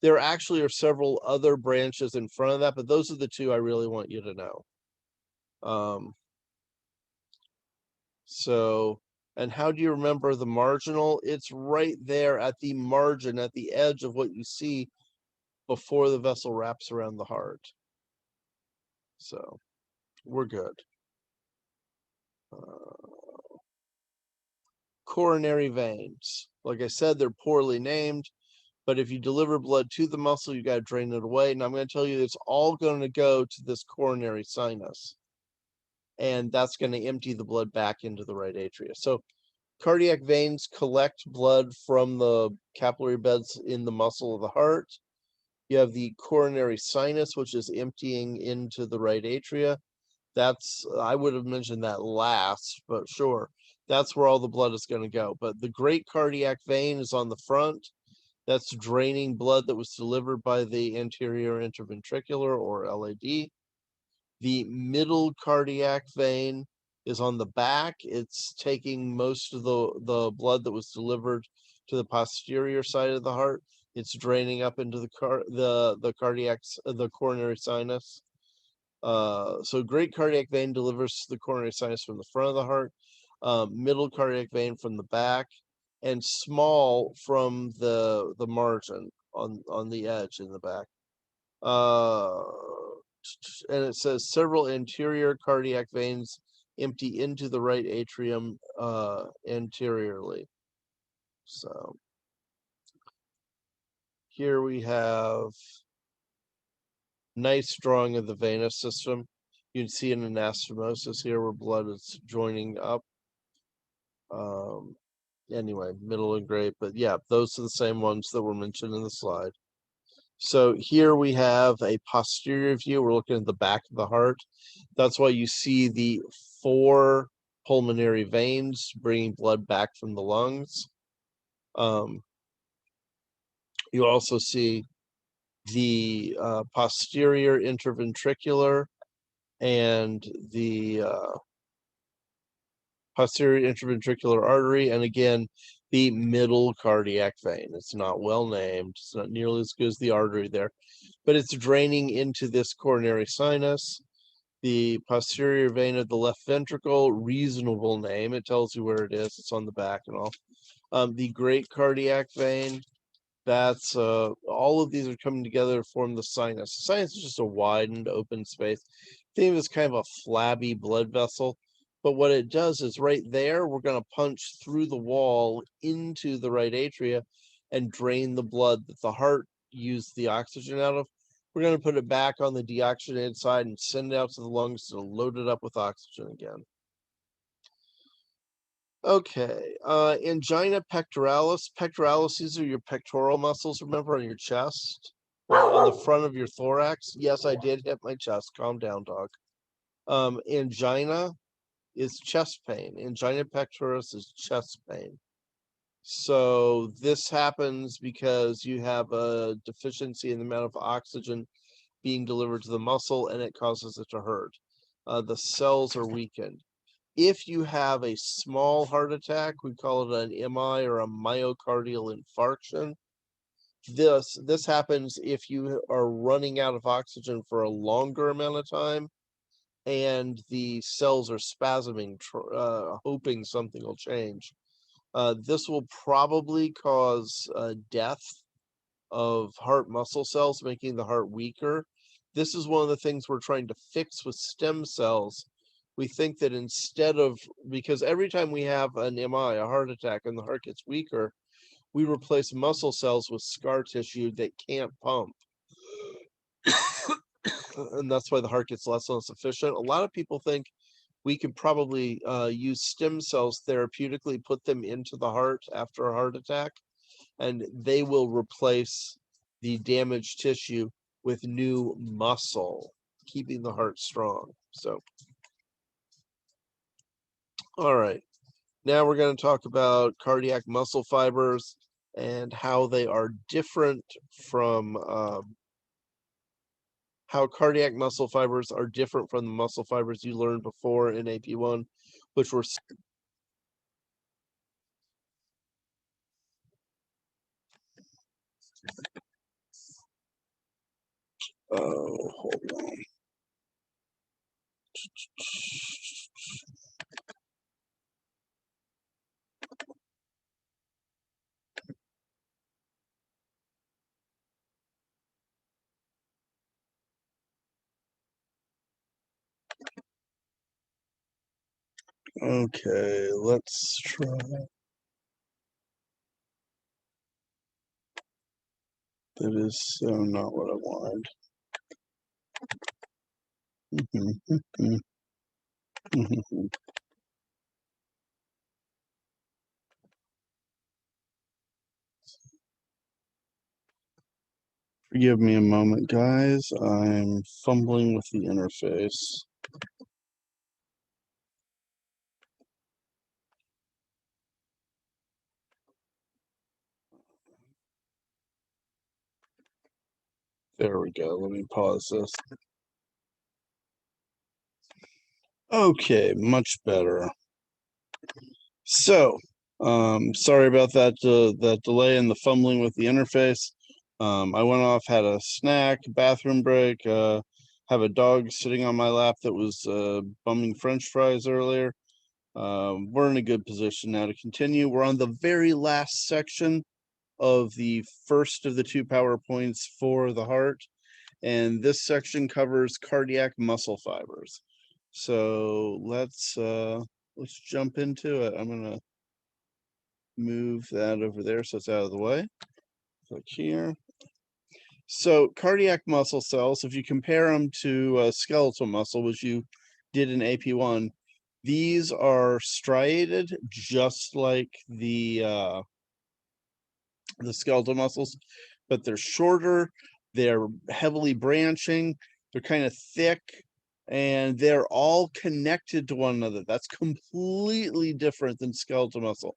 There actually are several other branches in front of that, but those are the two I really want you to know. And how do you remember the marginal? It's right there at the margin, at the edge of what you see before the vessel wraps around the heart. So we're good. Coronary veins. Like I said, they're poorly named, but if you deliver blood to the muscle, you got to drain it away. And I'm going to tell you, it's all going to go to this coronary sinus, and that's going to empty the blood back into the right atria. So cardiac veins collect blood from the capillary beds in the muscle of the heart. You have the coronary sinus, which is emptying into the right atria. That's, I would have mentioned that last, but sure, that's where all the blood is going to go. But the great cardiac vein is on the front. That's draining blood that was delivered by the anterior interventricular, or LAD. The middle cardiac vein is on the back. It's taking most of the blood that was delivered to the posterior side of the heart. It's draining up into the coronary sinus. So great cardiac vein delivers the coronary sinus from the front of the heart, middle cardiac vein from the back, and small from the margin on the edge in the back. And it says several anterior cardiac veins empty into the right atrium anteriorly. So here we have nice drawing of the venous system. You can see an anastomosis here where blood is joining up. Anyway, middle and great, but yeah, those are the same ones that were mentioned in the slide. So here we have a posterior view. We're looking at the back of the heart. That's why you see the 4 pulmonary veins bringing blood back from the lungs. You also see the posterior interventricular and the posterior interventricular artery, and again, the middle cardiac vein. It's not well named. It's not nearly as good as the artery there, but it's draining into this coronary sinus. The posterior vein of the left ventricle, reasonable name. It tells you where it is. It's on the back and all. The great cardiac vein, that's all of these are coming together to form the sinus. The sinus is just a widened open space. Think of it as kind of a flabby blood vessel. But what it does is right there, we're going to punch through the wall into the right atria and drain the blood that the heart used the oxygen out of. We're going to put it back on the deoxygenated side and send it out to the lungs to load it up with oxygen again. Okay, angina pectoralis. Pectoralis, these are your pectoral muscles, remember, on your chest, on the front of your thorax. Yes, I did hit my chest. Calm down, dog. Angina is chest pain. Angina pectoralis is chest pain. So this happens because you have a deficiency in the amount of oxygen being delivered to the muscle, and it causes it to hurt. The cells are weakened. If you have a small heart attack, we call it an MI, or a myocardial infarction. This happens if you are running out of oxygen for a longer amount of time and the cells are spasming, hoping something will change. This will probably cause death of heart muscle cells, making the heart weaker. This is one of the things we're trying to fix with stem cells. We think that because every time we have an MI, a heart attack, and the heart gets weaker, we replace muscle cells with scar tissue that can't pump. And that's why the heart gets less and less efficient. A lot of people think we could probably use stem cells therapeutically, put them into the heart after a heart attack, and they will replace the damaged tissue with new muscle, keeping the heart strong. So, all right. Now we're going to talk about cardiac muscle fibers and how they are different from how cardiac muscle fibers are different from the muscle fibers you learned before in AP1, which were hold on. Okay, let's try. That is so not what I wanted. Forgive me a moment, guys. I'm fumbling with the interface. There we go. Let me pause this. Okay, much better. So, sorry about that that delay and the fumbling with the interface. I went off, had a snack, bathroom break, have a dog sitting on my lap that was bumming French fries earlier. We're in a good position now to continue. We're on the very last section of the first of the 2 PowerPoints for the heart, and this section covers cardiac muscle fibers. So let's jump into it. I'm gonna move that over there so it's out of the way. Click here. So cardiac muscle cells, if you compare them to skeletal muscle, which you did in AP1, these are striated just like the skeletal muscles, but they're shorter, they're heavily branching, they're kind of thick, and they're all connected to one another. That's completely different than skeletal muscle.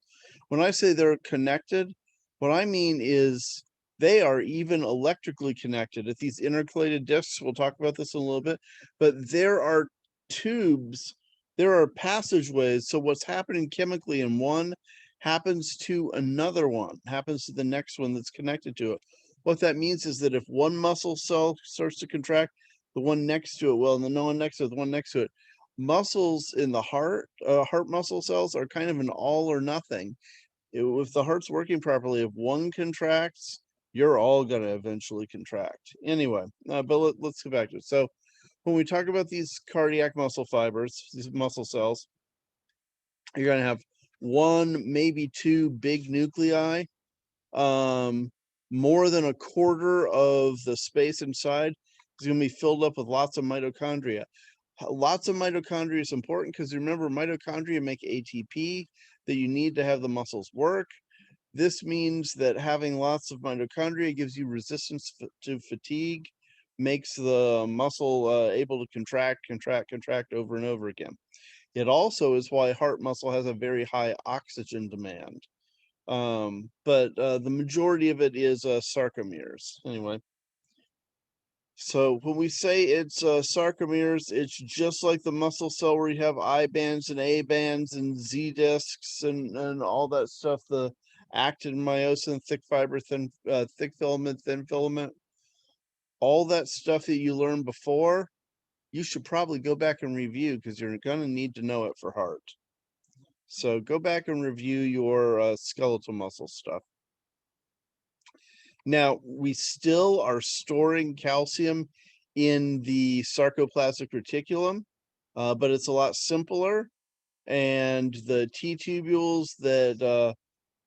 When I say they're connected, what I mean is they are even electrically connected at these intercalated discs. We'll talk about this in a little bit, but there are tubes, there are passageways. So what's happening chemically in one happens to another one, happens to the next one that's connected to it. What that means is that if one muscle cell starts to contract, the one next to it will, and the one next to it, the one next to it. Muscles in the heart, heart muscle cells are kind of an all or nothing. If the heart's working properly, if one contracts, you're all going to eventually contract. Anyway, but let's go back to it. So when we talk about these cardiac muscle fibers, these muscle cells, you're going to have one, maybe two big nuclei. More than a quarter of the space inside is going to be filled up with lots of mitochondria. Lots of mitochondria is important because remember, mitochondria make ATP that you need to have the muscles work. This means that having lots of mitochondria gives you resistance to fatigue, makes the muscle able to contract over and over again. It also is why heart muscle has a very high oxygen demand. But the majority of it is sarcomeres. Anyway, so when we say it's sarcomeres, it's just like the muscle cell where you have I bands and A bands and Z discs and all that stuff. The actin, myosin, thick fiber, thick filament, thin filament, all that stuff that you learned before. You should probably go back and review because you're going to need to know it for heart. So go back and review your skeletal muscle stuff. Now, we still are storing calcium in the sarcoplasmic reticulum, but it's a lot simpler. And the T tubules that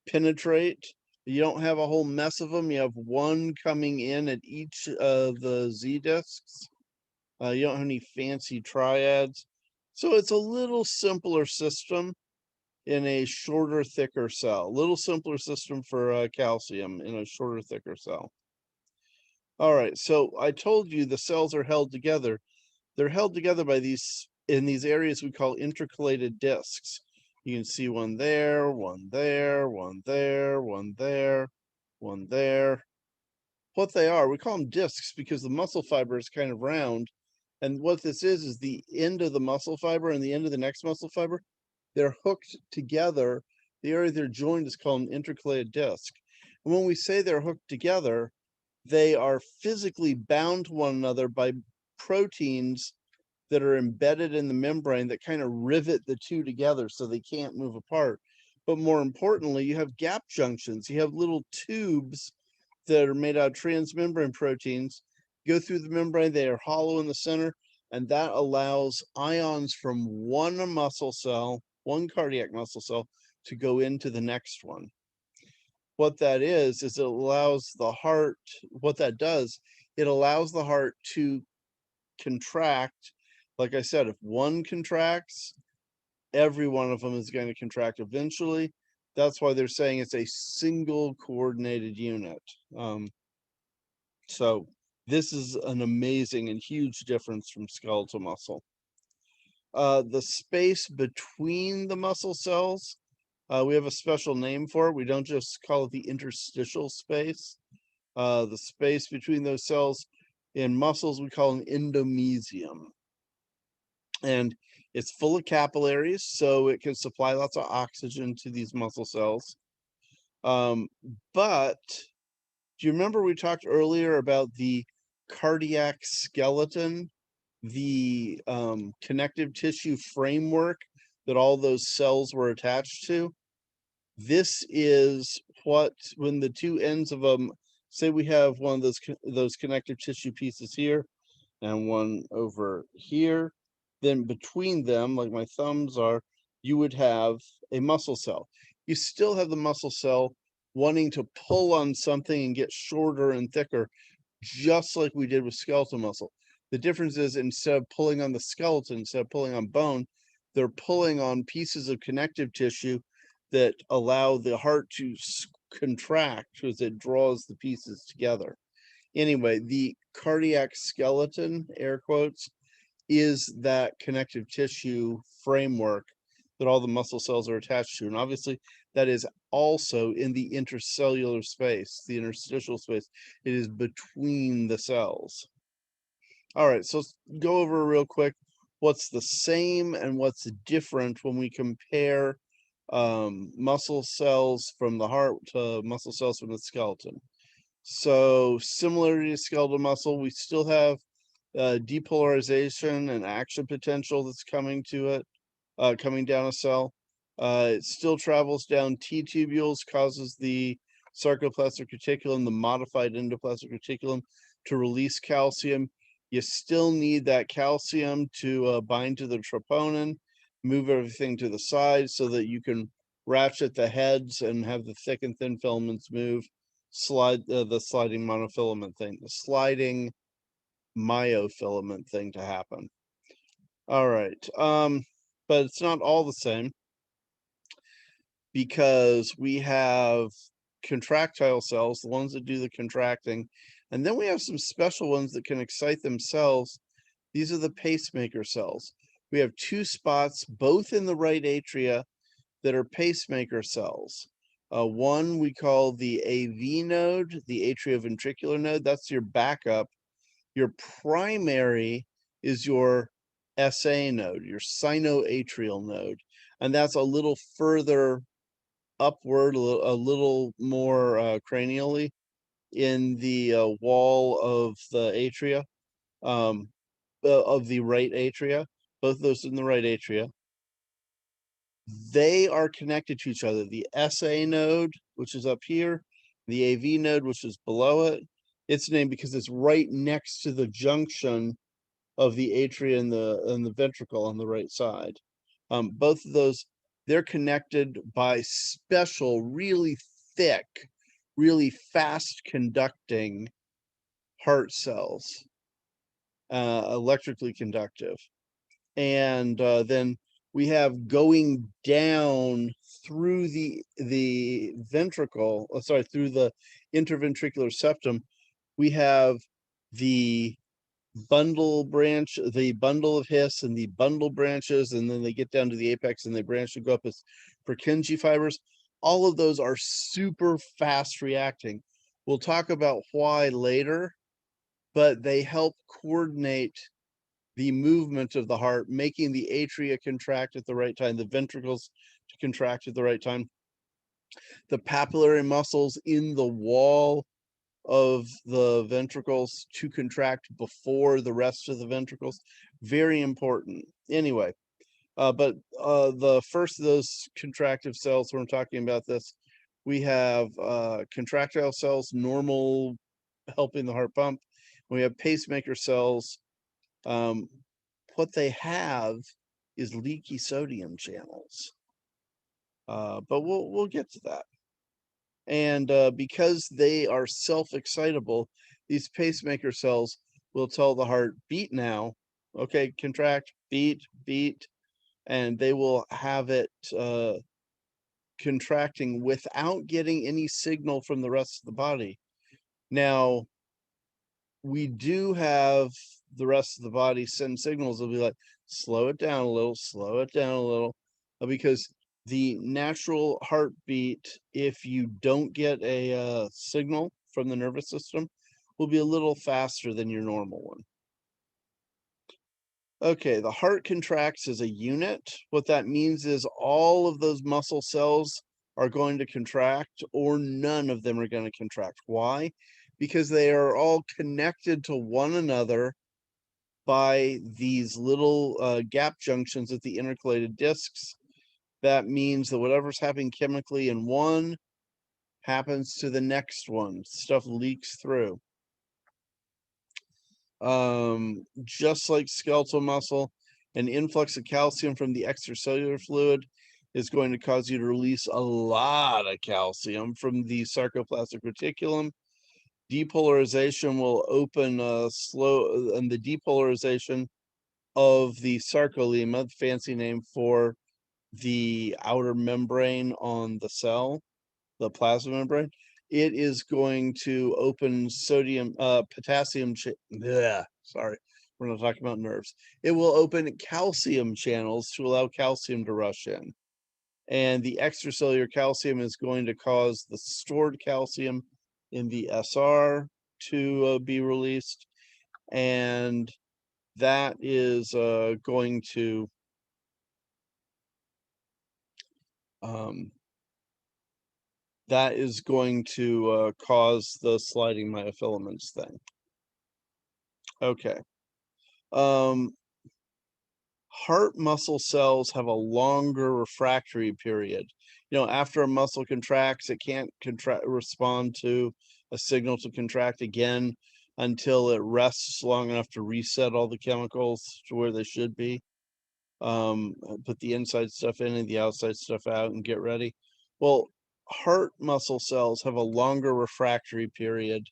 penetrate, you don't have a whole mess of them. You have one coming in at each of the Z discs. You don't have any fancy triads. So it's a little simpler system in a shorter, thicker cell. Little simpler system for calcium in a shorter, thicker cell. All right, so I told you the cells are held together. They're held together by these in these areas we call intercalated discs. You can see one there, one there, one there, one there, one there. what they are, we call them discs because the muscle fiber is kind of round. And what this is the end of the muscle fiber and the end of the next muscle fiber, they're hooked together. The area they're joined is called an intercalated disc. And when we say they're hooked together, they are physically bound to one another by proteins that are embedded in the membrane that kind of rivet the two together so they can't move apart. But more importantly, you have gap junctions. You have little tubes that are made out of transmembrane proteins, go through the membrane, they are hollow in the center, and that allows ions from one muscle cell, one cardiac muscle cell, to go into the next one. What that is it allows the heart, what that does, it allows the heart to contract. Like I said, if one contracts, every one of them is going to contract eventually. That's why they're saying it's a single coordinated unit. So this is an amazing and huge difference from skeletal muscle. The space between the muscle cells, we have a special name for it. We don't just call it the interstitial space. The space between those cells in muscles, we call an endomysium. And it's full of capillaries, so it can supply lots of oxygen to these muscle cells. But do you remember we talked earlier about the cardiac skeleton, the connective tissue framework that all those cells were attached to? This is what, when the two ends of them, say we have one of those connective tissue pieces here and one over here, then between them, like my thumbs are, you would have a muscle cell. You still have the muscle cell wanting to pull on something and get shorter and thicker, just like we did with skeletal muscle. The difference is instead of pulling on the skeleton, instead of pulling on bone, they're pulling on pieces of connective tissue that allow the heart to contract as it draws the pieces together. Anyway, the cardiac skeleton, air quotes, is that connective tissue framework that all the muscle cells are attached to. And obviously, that is also in the intercellular space, the interstitial space. It is between the cells. All right, so let's go over real quick what's the same and what's different when we compare muscle cells from the heart to muscle cells from the skeleton. So similar to skeletal muscle, we still have depolarization and action potential that's coming to it, coming down a cell. It still travels down T tubules, causes the sarcoplasmic reticulum, the modified endoplasmic reticulum, to release calcium. You still need that calcium to bind to the troponin, move everything to the side so that you can ratchet the heads and have the thick and thin filaments move. Slide the sliding monofilament thing, the sliding myofilament thing to happen. All right, but it's not all the same because we have contractile cells, the ones that do the contracting, and then we have some special ones that can excite themselves. These are the pacemaker cells. We have two spots, both in the right atria, that are pacemaker cells. One we call the AV node, the atrioventricular node. That's your backup. Your primary is your SA node, your sinoatrial node, and that's a little further upward, a little more cranially in the wall of the atria, of the right atria. Both of those in the right atria. They are connected to each other. The SA node, which is up here, the AV node, which is below it. It's named because it's right next to the junction of the atria and the ventricle on the right side. Both of those, they're connected by special, really thick, really fast conducting heart cells, electrically conductive. And then we have going down through the ventricle, through the interventricular septum, we have the bundle branch, the bundle of His and the bundle branches, and then they get down to the apex and they branch and go up as Purkinje fibers. All of those are super fast reacting. We'll talk about why later, but they help coordinate the movement of the heart, making the atria contract at the right time, the ventricles to contract at the right time, the papillary muscles in the wall of the ventricles to contract before the rest of the ventricles. Very important. Anyway, but the first of those contractive cells, when we're talking about this, we have contractile cells, normal, helping the heart pump. We have pacemaker cells. What they have is leaky sodium channels, but we'll get to that. And because they are self-excitable, these pacemaker cells will tell the heart, beat now, okay, contract, beat, beat, and they will have it contracting without getting any signal from the rest of the body. Now, we do have the rest of the body send signals. It'll be like, slow it down a little, slow it down a little, because the natural heartbeat, if you don't get a signal from the nervous system, will be a little faster than your normal one. Okay, the heart contracts as a unit. What that means is all of those muscle cells are going to contract, or none of them are going to contract. Why? Because they are all connected to one another by these little gap junctions at the intercalated discs. That means that whatever's happening chemically in one happens to the next one. Stuff leaks through. Just like skeletal muscle, an influx of calcium from the extracellular fluid is going to cause you to release a lot of calcium from the sarcoplasmic reticulum. Depolarization will open and the depolarization of the sarcolemma, the fancy name for the outer membrane on the cell, the plasma membrane, it is going to open potassium. Sorry, we're not talking about nerves. It will open calcium channels to allow calcium to rush in. And the extracellular calcium is going to cause the stored calcium in the SR to be released. And that is going to cause the sliding myofilaments thing. Okay. Heart muscle cells have a longer refractory period. After a muscle contracts, it can't respond to a signal to contract again until it rests long enough to reset all the chemicals to where they should be. Put the inside stuff in and the outside stuff out and get ready. Well, heart muscle cells have a longer refractory period,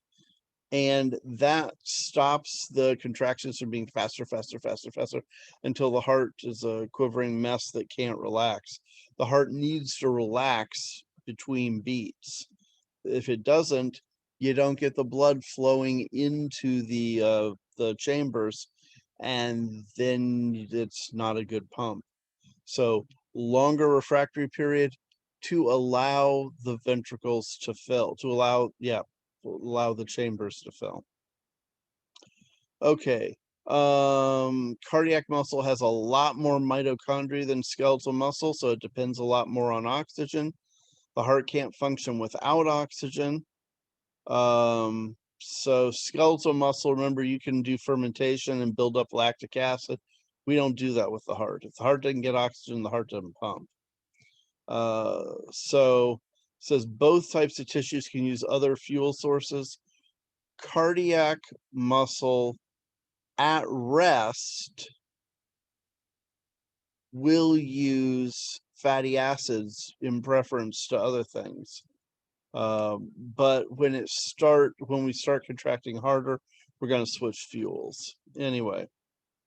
and that stops the contractions from being faster, faster, faster, faster, until the heart is a quivering mess that can't relax. The heart needs to relax between beats. If it doesn't, you don't get the blood flowing into the chambers, and then it's not a good pump. So longer refractory period to allow the ventricles to fill, to allow the chambers to fill. Okay. Cardiac muscle has a lot more mitochondria than skeletal muscle, so it depends a lot more on oxygen. The heart can't function without oxygen. So skeletal muscle, remember, you can do fermentation and build up lactic acid. We don't do that with the heart. If the heart doesn't get oxygen, the heart doesn't pump. So it says both types of tissues can use other fuel sources. Cardiac muscle at rest will use fatty acids in preference to other things. But when we start contracting harder, we're going to switch fuels. Anyway,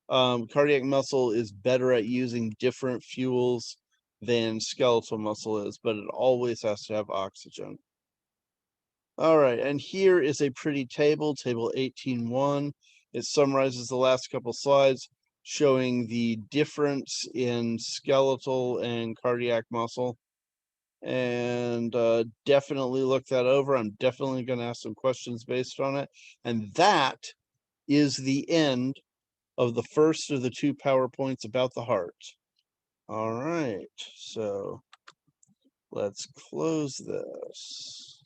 cardiac muscle is better at using different fuels than skeletal muscle is, but it always has to have oxygen. All right, and here is a pretty table, table 18.1. It summarizes the last couple slides, showing the difference in skeletal and cardiac muscle. and definitely look that over. I'm definitely going to ask some questions based on it. And that is the end of the first of the 2 PowerPoints about the heart. All right, so let's close this.